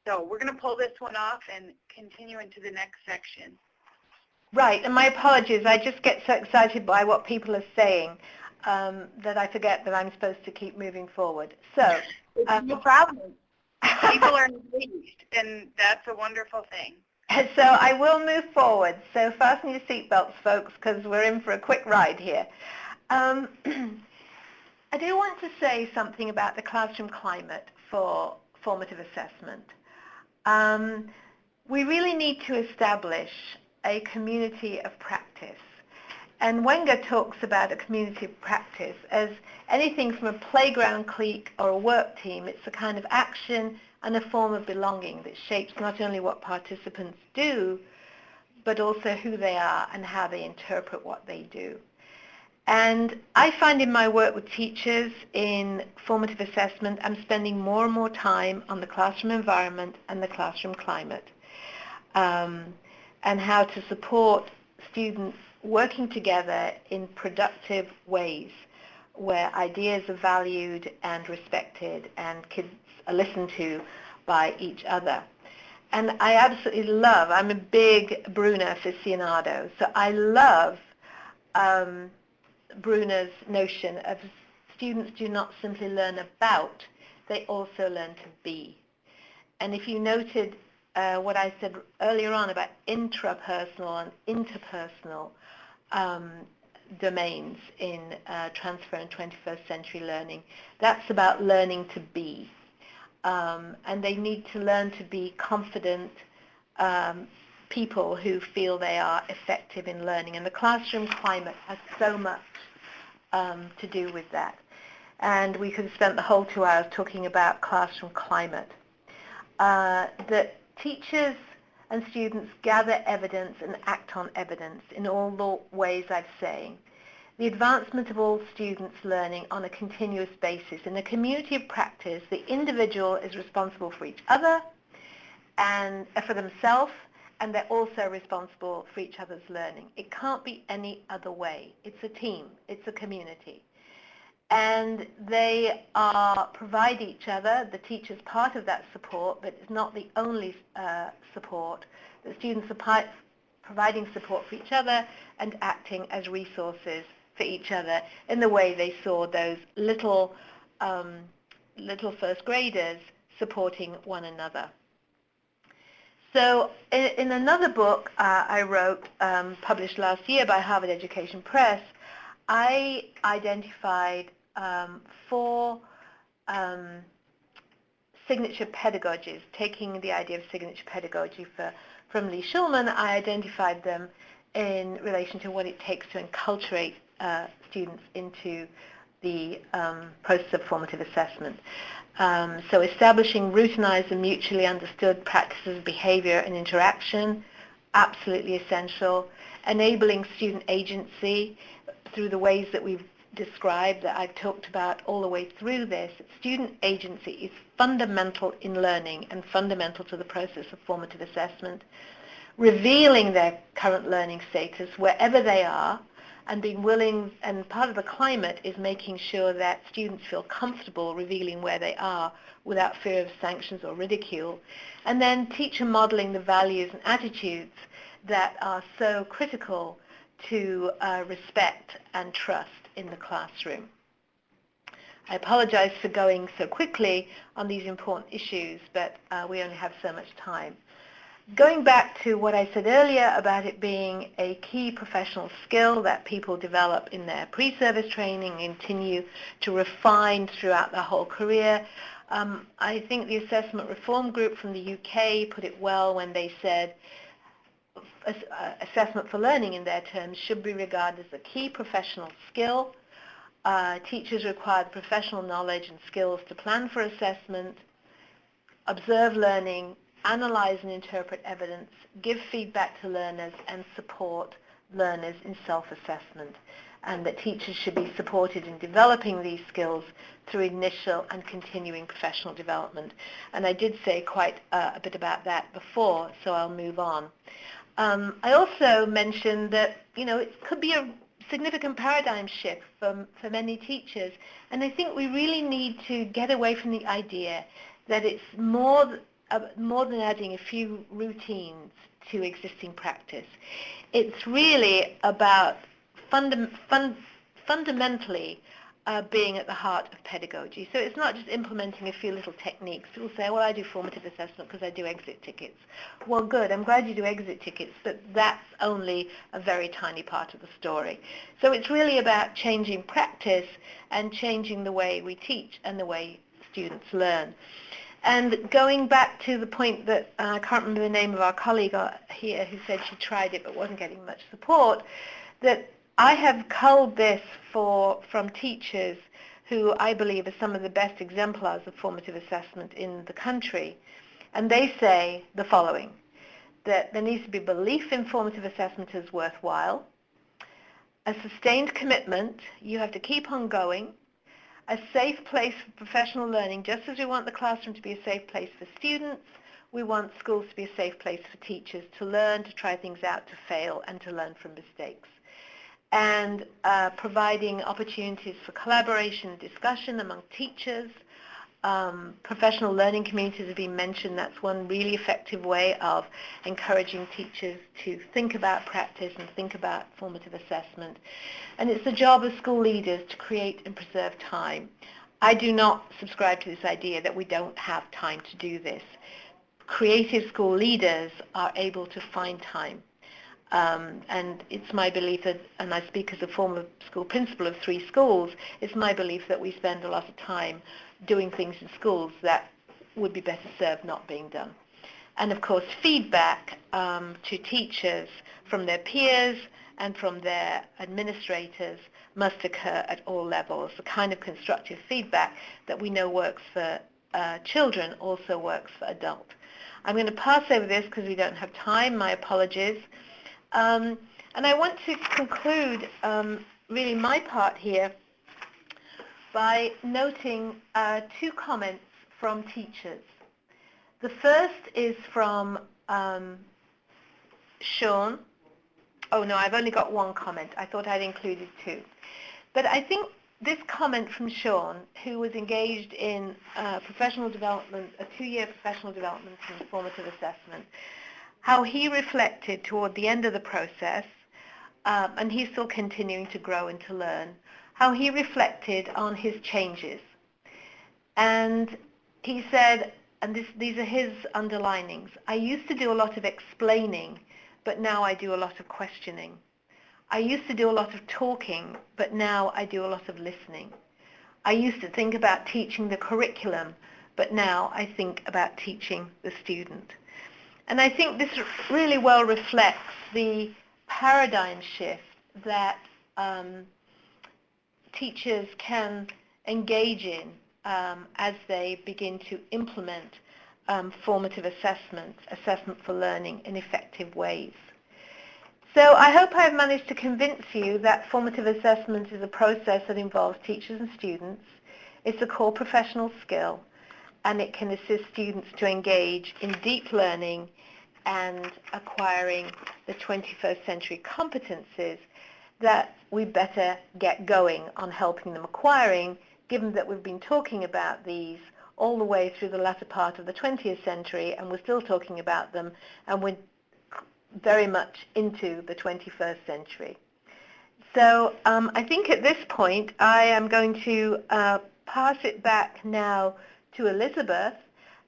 So we're going to pull this one off and continue into the next section. Right, and my apologies, I just get so excited by what people are saying that I forget that I'm supposed to keep moving forward. So, no problem. People are engaged, and that's a wonderful thing. So I will move forward. So fasten your seatbelts, folks, because we're in for a quick ride here. I do want to say something about the classroom climate for formative assessment. We really need to establish a community of practice. And Wenger talks about a community of practice as anything from a playground clique or a work team. It's a kind of action and a form of belonging that shapes not only what participants do, but also who they are and how they interpret what they do. And I find in my work with teachers in formative assessment, I'm spending more and more time on the classroom environment and the classroom climate, and how to support students working together in productive ways where ideas are valued and respected and kids are listened to by each other. And I absolutely love, I'm a big Bruner aficionado, so I love Bruner's notion of students do not simply learn about, they also learn to be. And if you noted what I said earlier on about intrapersonal and interpersonal domains in transfer and 21st century learning, that's about learning to be. And they need to learn to be confident people who feel they are effective in learning. And the classroom climate has so much to do with that. And we could have spent the whole 2 hours talking about classroom climate. That teachers and students gather evidence and act on evidence in all the ways I've saying. The advancement of all students' learning on a continuous basis. In a community of practice, the individual is responsible for each other and for themselves, and they're also responsible for each other's learning. It can't be any other way. It's a team. It's a community. And they provide each other. The teacher's part of that support, but it's not the only support. The students are providing support for each other and acting as resources for each other in the way they saw those little first graders supporting one another. So in another book I wrote, published last year by Harvard Education Press, I identified 4 signature pedagogies. Taking the idea of signature pedagogy from Lee Schulman, I identified them in relation to what it takes to enculturate students into the process of formative assessment. So establishing routinized and mutually understood practices of behavior and interaction, absolutely essential. Enabling student agency through the ways that we've described, that I've talked about all the way through this. Student agency is fundamental in learning and fundamental to the process of formative assessment. Revealing their current learning status wherever they are, and being willing, and part of the climate is making sure that students feel comfortable revealing where they are without fear of sanctions or ridicule. And then teacher modeling the values and attitudes that are so critical to respect and trust in the classroom. I apologize for going so quickly on these important issues, but we only have so much time. Going back to what I said earlier about it being a key professional skill that people develop in their pre-service training and continue to refine throughout their whole career, I think the Assessment Reform Group from the UK put it well when they said assessment for learning, in their terms, should be regarded as a key professional skill. Teachers require the professional knowledge and skills to plan for assessment, observe learning, analyze and interpret evidence, give feedback to learners, and support learners in self-assessment. And that teachers should be supported in developing these skills through initial and continuing professional development. And I did say quite a bit about that before, so I'll move on. I also mentioned that, it could be a significant paradigm shift for many teachers. And I think we really need to get away from the idea that it's more than adding a few routines to existing practice. It's really about fundamentally being at the heart of pedagogy. So it's not just implementing a few little techniques. People say, well, I do formative assessment because I do exit tickets. Well, good, I'm glad you do exit tickets, but that's only a very tiny part of the story. So it's really about changing practice and changing the way we teach and the way students learn. And going back to the point that I can't remember the name of our colleague here who said she tried it but wasn't getting much support, that I have culled this from teachers who I believe are some of the best exemplars of formative assessment in the country. And they say the following, that there needs to be belief in formative assessment as worthwhile, a sustained commitment, you have to keep on going, a safe place for professional learning. Just as we want the classroom to be a safe place for students, we want schools to be a safe place for teachers to learn, to try things out, to fail, and to learn from mistakes. And providing opportunities for collaboration and discussion among teachers. Professional learning communities have been mentioned. That's one really effective way of encouraging teachers to think about practice and think about formative assessment. And it's the job of school leaders to create and preserve time. I do not subscribe to this idea that we don't have time to do this. Creative school leaders are able to find time. And it's my belief that, and I speak as a former school principal of 3 schools, it's my belief that we spend a lot of time doing things in schools that would be better served not being done. And of course, feedback to teachers from their peers and from their administrators must occur at all levels. The kind of constructive feedback that we know works for children also works for adults. I'm going to pass over this because we don't have time. My apologies. And I want to conclude really my part here by noting 2 comments from teachers. The first is from Sean. Oh no, I've only got 1 comment. I thought I'd included 2. But I think this comment from Sean, who was engaged in professional development, a 2-year professional development in formative assessment, how he reflected toward the end of the process, and he's still continuing to grow and to learn, how he reflected on his changes. And he said, and these are his underlinings, I used to do a lot of explaining, but now I do a lot of questioning. I used to do a lot of talking, but now I do a lot of listening. I used to think about teaching the curriculum, but now I think about teaching the student. And I think this really well reflects the paradigm shift that teachers can engage in as they begin to implement formative assessment, assessment for learning in effective ways. So I hope I've managed to convince you that formative assessment is a process that involves teachers and students. It's a core professional skill, and it can assist students to engage in deep learning and acquiring the 21st century competencies that we better get going on helping them acquiring, given that we've been talking about these all the way through the latter part of the 20th century, and we're still talking about them, and we're very much into the 21st century. So I think at this point I am going to pass it back now to Elizabeth,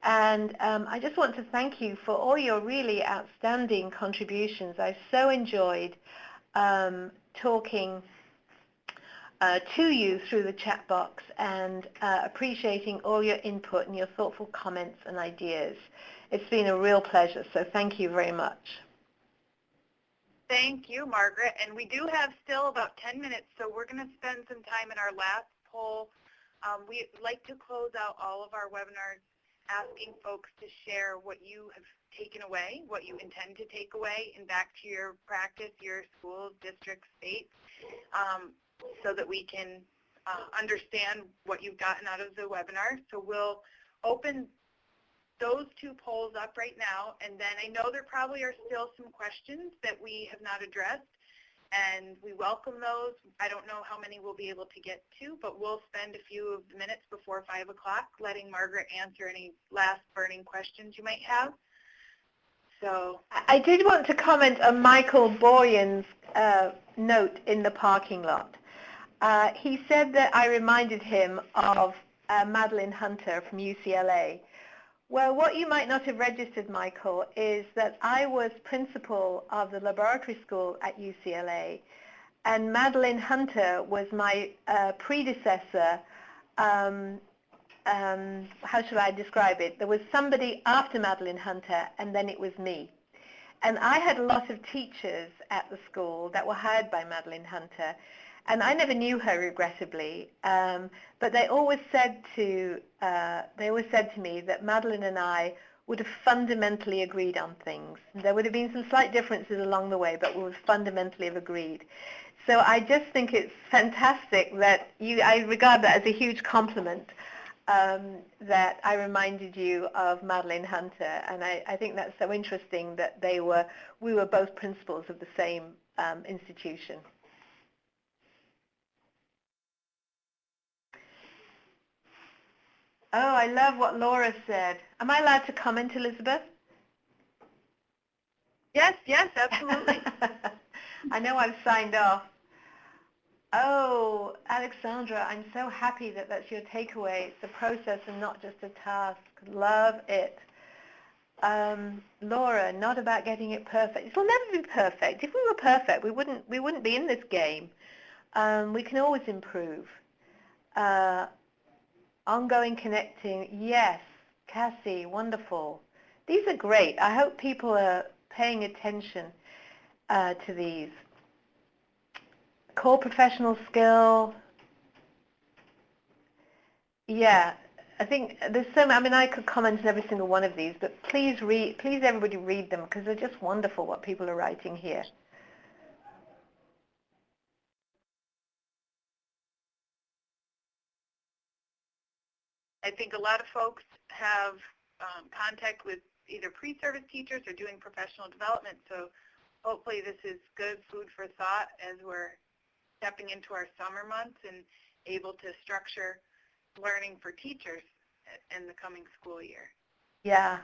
and I just want to thank you for all your really outstanding contributions. I so enjoyed talking to you through the chat box and appreciating all your input and your thoughtful comments and ideas. It's been a real pleasure, so thank you very much. Thank you, Margaret. And we do have still about 10 minutes, so we're going to spend some time in our last poll. We like to close out all of our webinars asking folks to share what you have taken away, what you intend to take away and back to your practice, your school, district, state, so that we can understand what you've gotten out of the webinar. So we'll open those two polls up right now, and then I know there probably are still some questions that we have not addressed, and we welcome those. I don't know how many we'll be able to get to, but we'll spend a few of the minutes before 5 o'clock letting Margaret answer any last burning questions you might have. So I did want to comment on Michael Boyan's note in the parking lot. He said that I reminded him of Madeline Hunter from UCLA. Well, what you might not have registered, Michael, is that I was principal of the laboratory school at UCLA, and Madeline Hunter was my predecessor. How should I describe it? There was somebody after Madeline Hunter, and then it was me. And I had a lot of teachers at the school that were hired by Madeline Hunter, and I never knew her, regrettably, but they always said to me that Madeline and I would have fundamentally agreed on things. There would have been some slight differences along the way, but we would fundamentally have agreed. So I just think it's fantastic that I regard that as a huge compliment, that I reminded you of Madeline Hunter, and I think that's so interesting that we were both principals of the same institution. Oh, I love what Laura said. Am I allowed to comment, Elizabeth? Yes, absolutely. I know I've signed off. Oh, Alexandra, I'm so happy that that's your takeaway. It's a process and not just a task. Love it. Laura, not about getting it perfect. It'll never be perfect. If we were perfect, we wouldn't be in this game. We can always improve. Ongoing connecting, yes. Cassie, wonderful. These are great. I hope people are paying attention to these. Core professional skill. Yeah, I think there's so many. I mean, I could comment on every single one of these, but please everybody read them, because they're just wonderful what people are writing here. I think a lot of folks have contact with either pre-service teachers or doing professional development, so hopefully this is good food for thought as we're stepping into our summer months and able to structure learning for teachers in the coming school year. Yeah.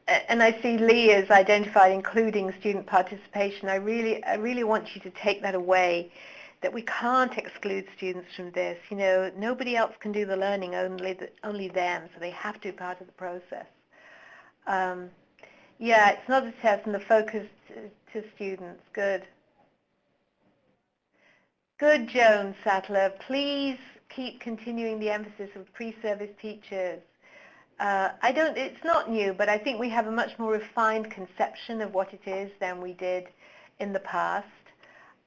And I see Lee has identified including student participation. I really want you to take that away, that we can't exclude students from this. You know, nobody else can do the learning, only them, so they have to be part of the process. Yeah, it's not a test, and the focus to students. Good. Good, Joan Sattler. Please keep continuing the emphasis of pre-service teachers. It's not new, but I think we have a much more refined conception of what it is than we did in the past.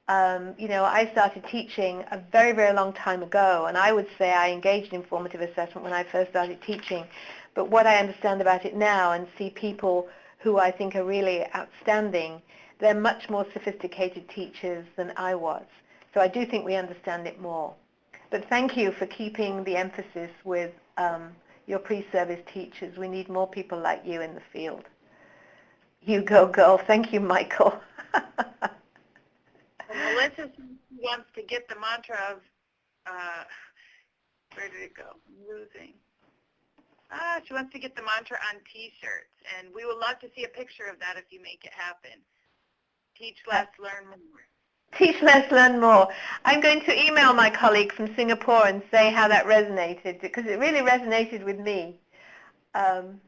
I started teaching a very, very long time ago, and I would say I engaged in formative assessment when I first started teaching. But what I understand about it now and see people who I think are really outstanding, they're much more sophisticated teachers than I was. So I do think we understand it more. But thank you for keeping the emphasis with your pre-service teachers. We need more people like you in the field. You go, girl. Thank you, Michael. Melissa wants to get the mantra of, where did it go? I'm losing. She wants to get the mantra on T-shirts, and we would love to see a picture of that if you make it happen. Teach less, learn more. Teach less, learn more. I'm going to email my colleague from Singapore and say how that resonated, because it really resonated with me. I'm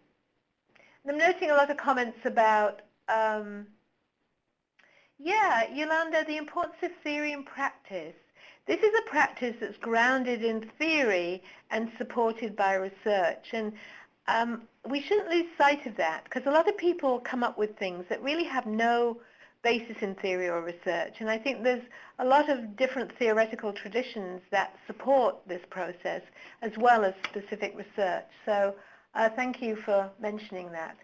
noticing a lot of comments about, Yolanda, the importance of theory and practice. This is a practice that's grounded in theory and supported by research. And we shouldn't lose sight of that, because a lot of people come up with things that really have no basis in theory or research. And I think there's a lot of different theoretical traditions that support this process, as well as specific research. So thank you for mentioning that.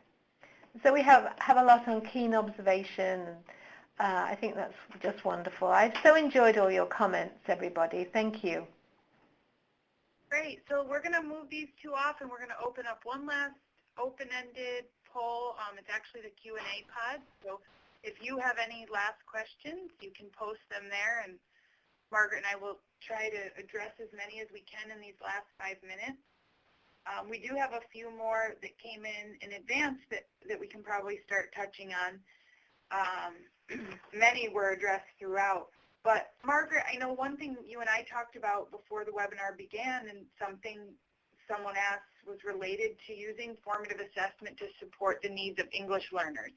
So we have a lot on keen observation. I think that's just wonderful. I've so enjoyed all your comments, everybody. Thank you. Great. So we're going to move these two off, and we're going to open up one last open-ended poll. It's actually the Q&A pod. So if you have any last questions, you can post them there, and Margaret and I will try to address as many as we can in these last 5 minutes. We do have a few more that came in advance that we can probably start touching on. Many were addressed throughout. But Margaret, I know one thing you and I talked about before the webinar began, and something someone asked was related to using formative assessment to support the needs of English learners.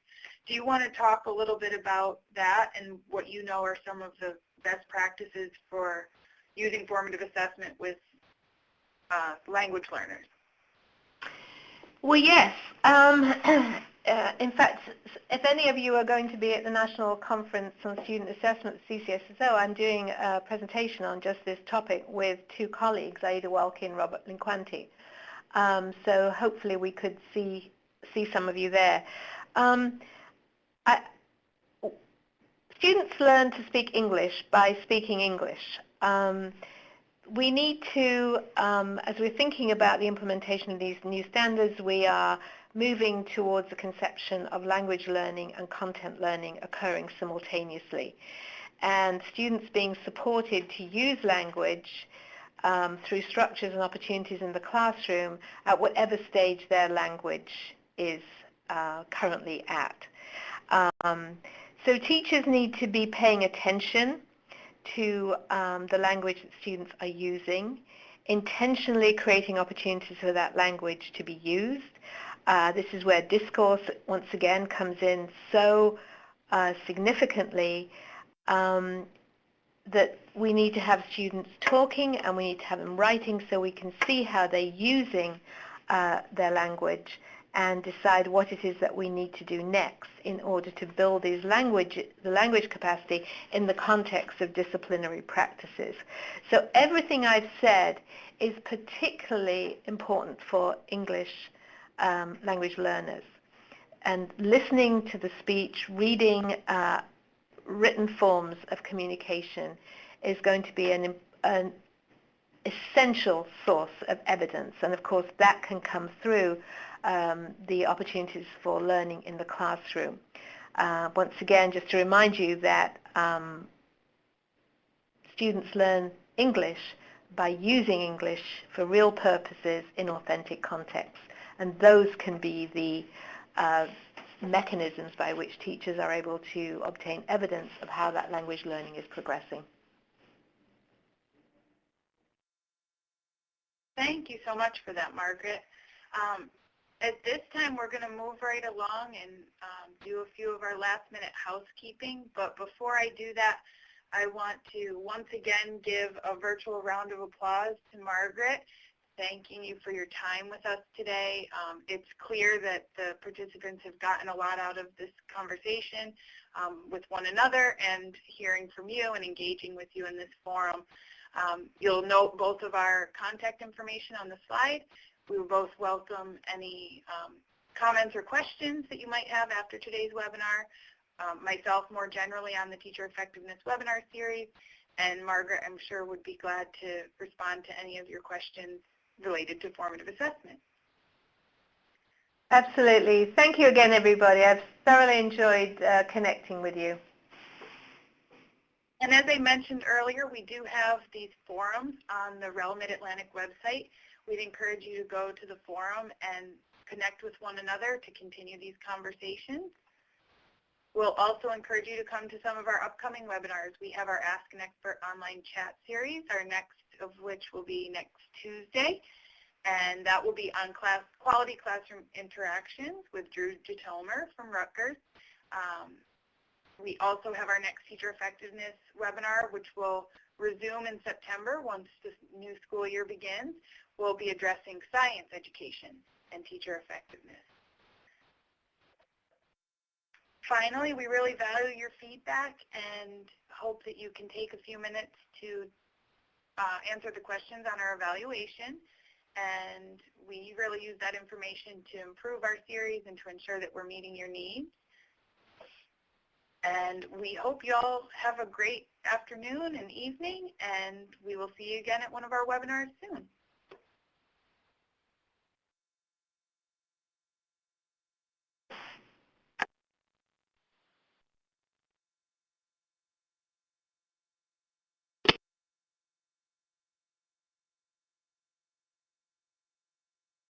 Do you want to talk a little bit about that and what you know are some of the best practices for using formative assessment with language learners? Well, yes. In fact, if any of you are going to be at the National Conference on Student Assessment at CCSSO, I'm doing a presentation on just this topic with two colleagues, Aida Welke and Robert Linquanti. So hopefully we could see some of you there. Students learn to speak English by speaking English. We need to, as we're thinking about the implementation of these new standards, we are moving towards the conception of language learning and content learning occurring simultaneously. And students being supported to use language through structures and opportunities in the classroom at whatever stage their language is currently at. So teachers need to be paying attention to the language that students are using, intentionally creating opportunities for that language to be used. This is where discourse, once again, comes in so significantly, that we need to have students talking and we need to have them writing so we can see how they're using their language and decide what it is that we need to do next in order to build the language capacity in the context of disciplinary practices. So everything I've said is particularly important for English language learners. And listening to the speech, reading written forms of communication is going to be an essential source of evidence. And of course that can come through the opportunities for learning in the classroom. Once again, just to remind you that students learn English by using English for real purposes in authentic contexts. And those can be the mechanisms by which teachers are able to obtain evidence of how that language learning is progressing. Thank you so much for that, Margaret. At this time, we're going to move right along and do a few of our last-minute housekeeping. But before I do that, I want to once again give a virtual round of applause to Margaret, thanking you for your time with us today. It's clear that the participants have gotten a lot out of this conversation with one another and hearing from you and engaging with you in this forum. You'll note both of our contact information on the slide. We will both welcome any comments or questions that you might have after today's webinar. Myself more generally on the Teacher Effectiveness webinar series, and Margaret, I'm sure, would be glad to respond to any of your questions related to formative assessment. Absolutely. Thank you again, everybody. I've thoroughly enjoyed connecting with you. And as I mentioned earlier, we do have these forums on the REL Mid-Atlantic website. We'd encourage you to go to the forum and connect with one another to continue these conversations. We'll also encourage you to come to some of our upcoming webinars. We have our Ask an Expert online chat series, our next of which will be next Tuesday, and that will be on quality classroom interactions with Drew Jitomer from Rutgers. We also have our next Teacher Effectiveness webinar, which will resume in September once the new school year begins. We'll be addressing science education and teacher effectiveness. Finally, we really value your feedback and hope that you can take a few minutes to answer the questions on our evaluation. And we really use that information to improve our series and to ensure that we're meeting your needs. And we hope you all have a great afternoon and evening, and we will see you again at one of our webinars soon.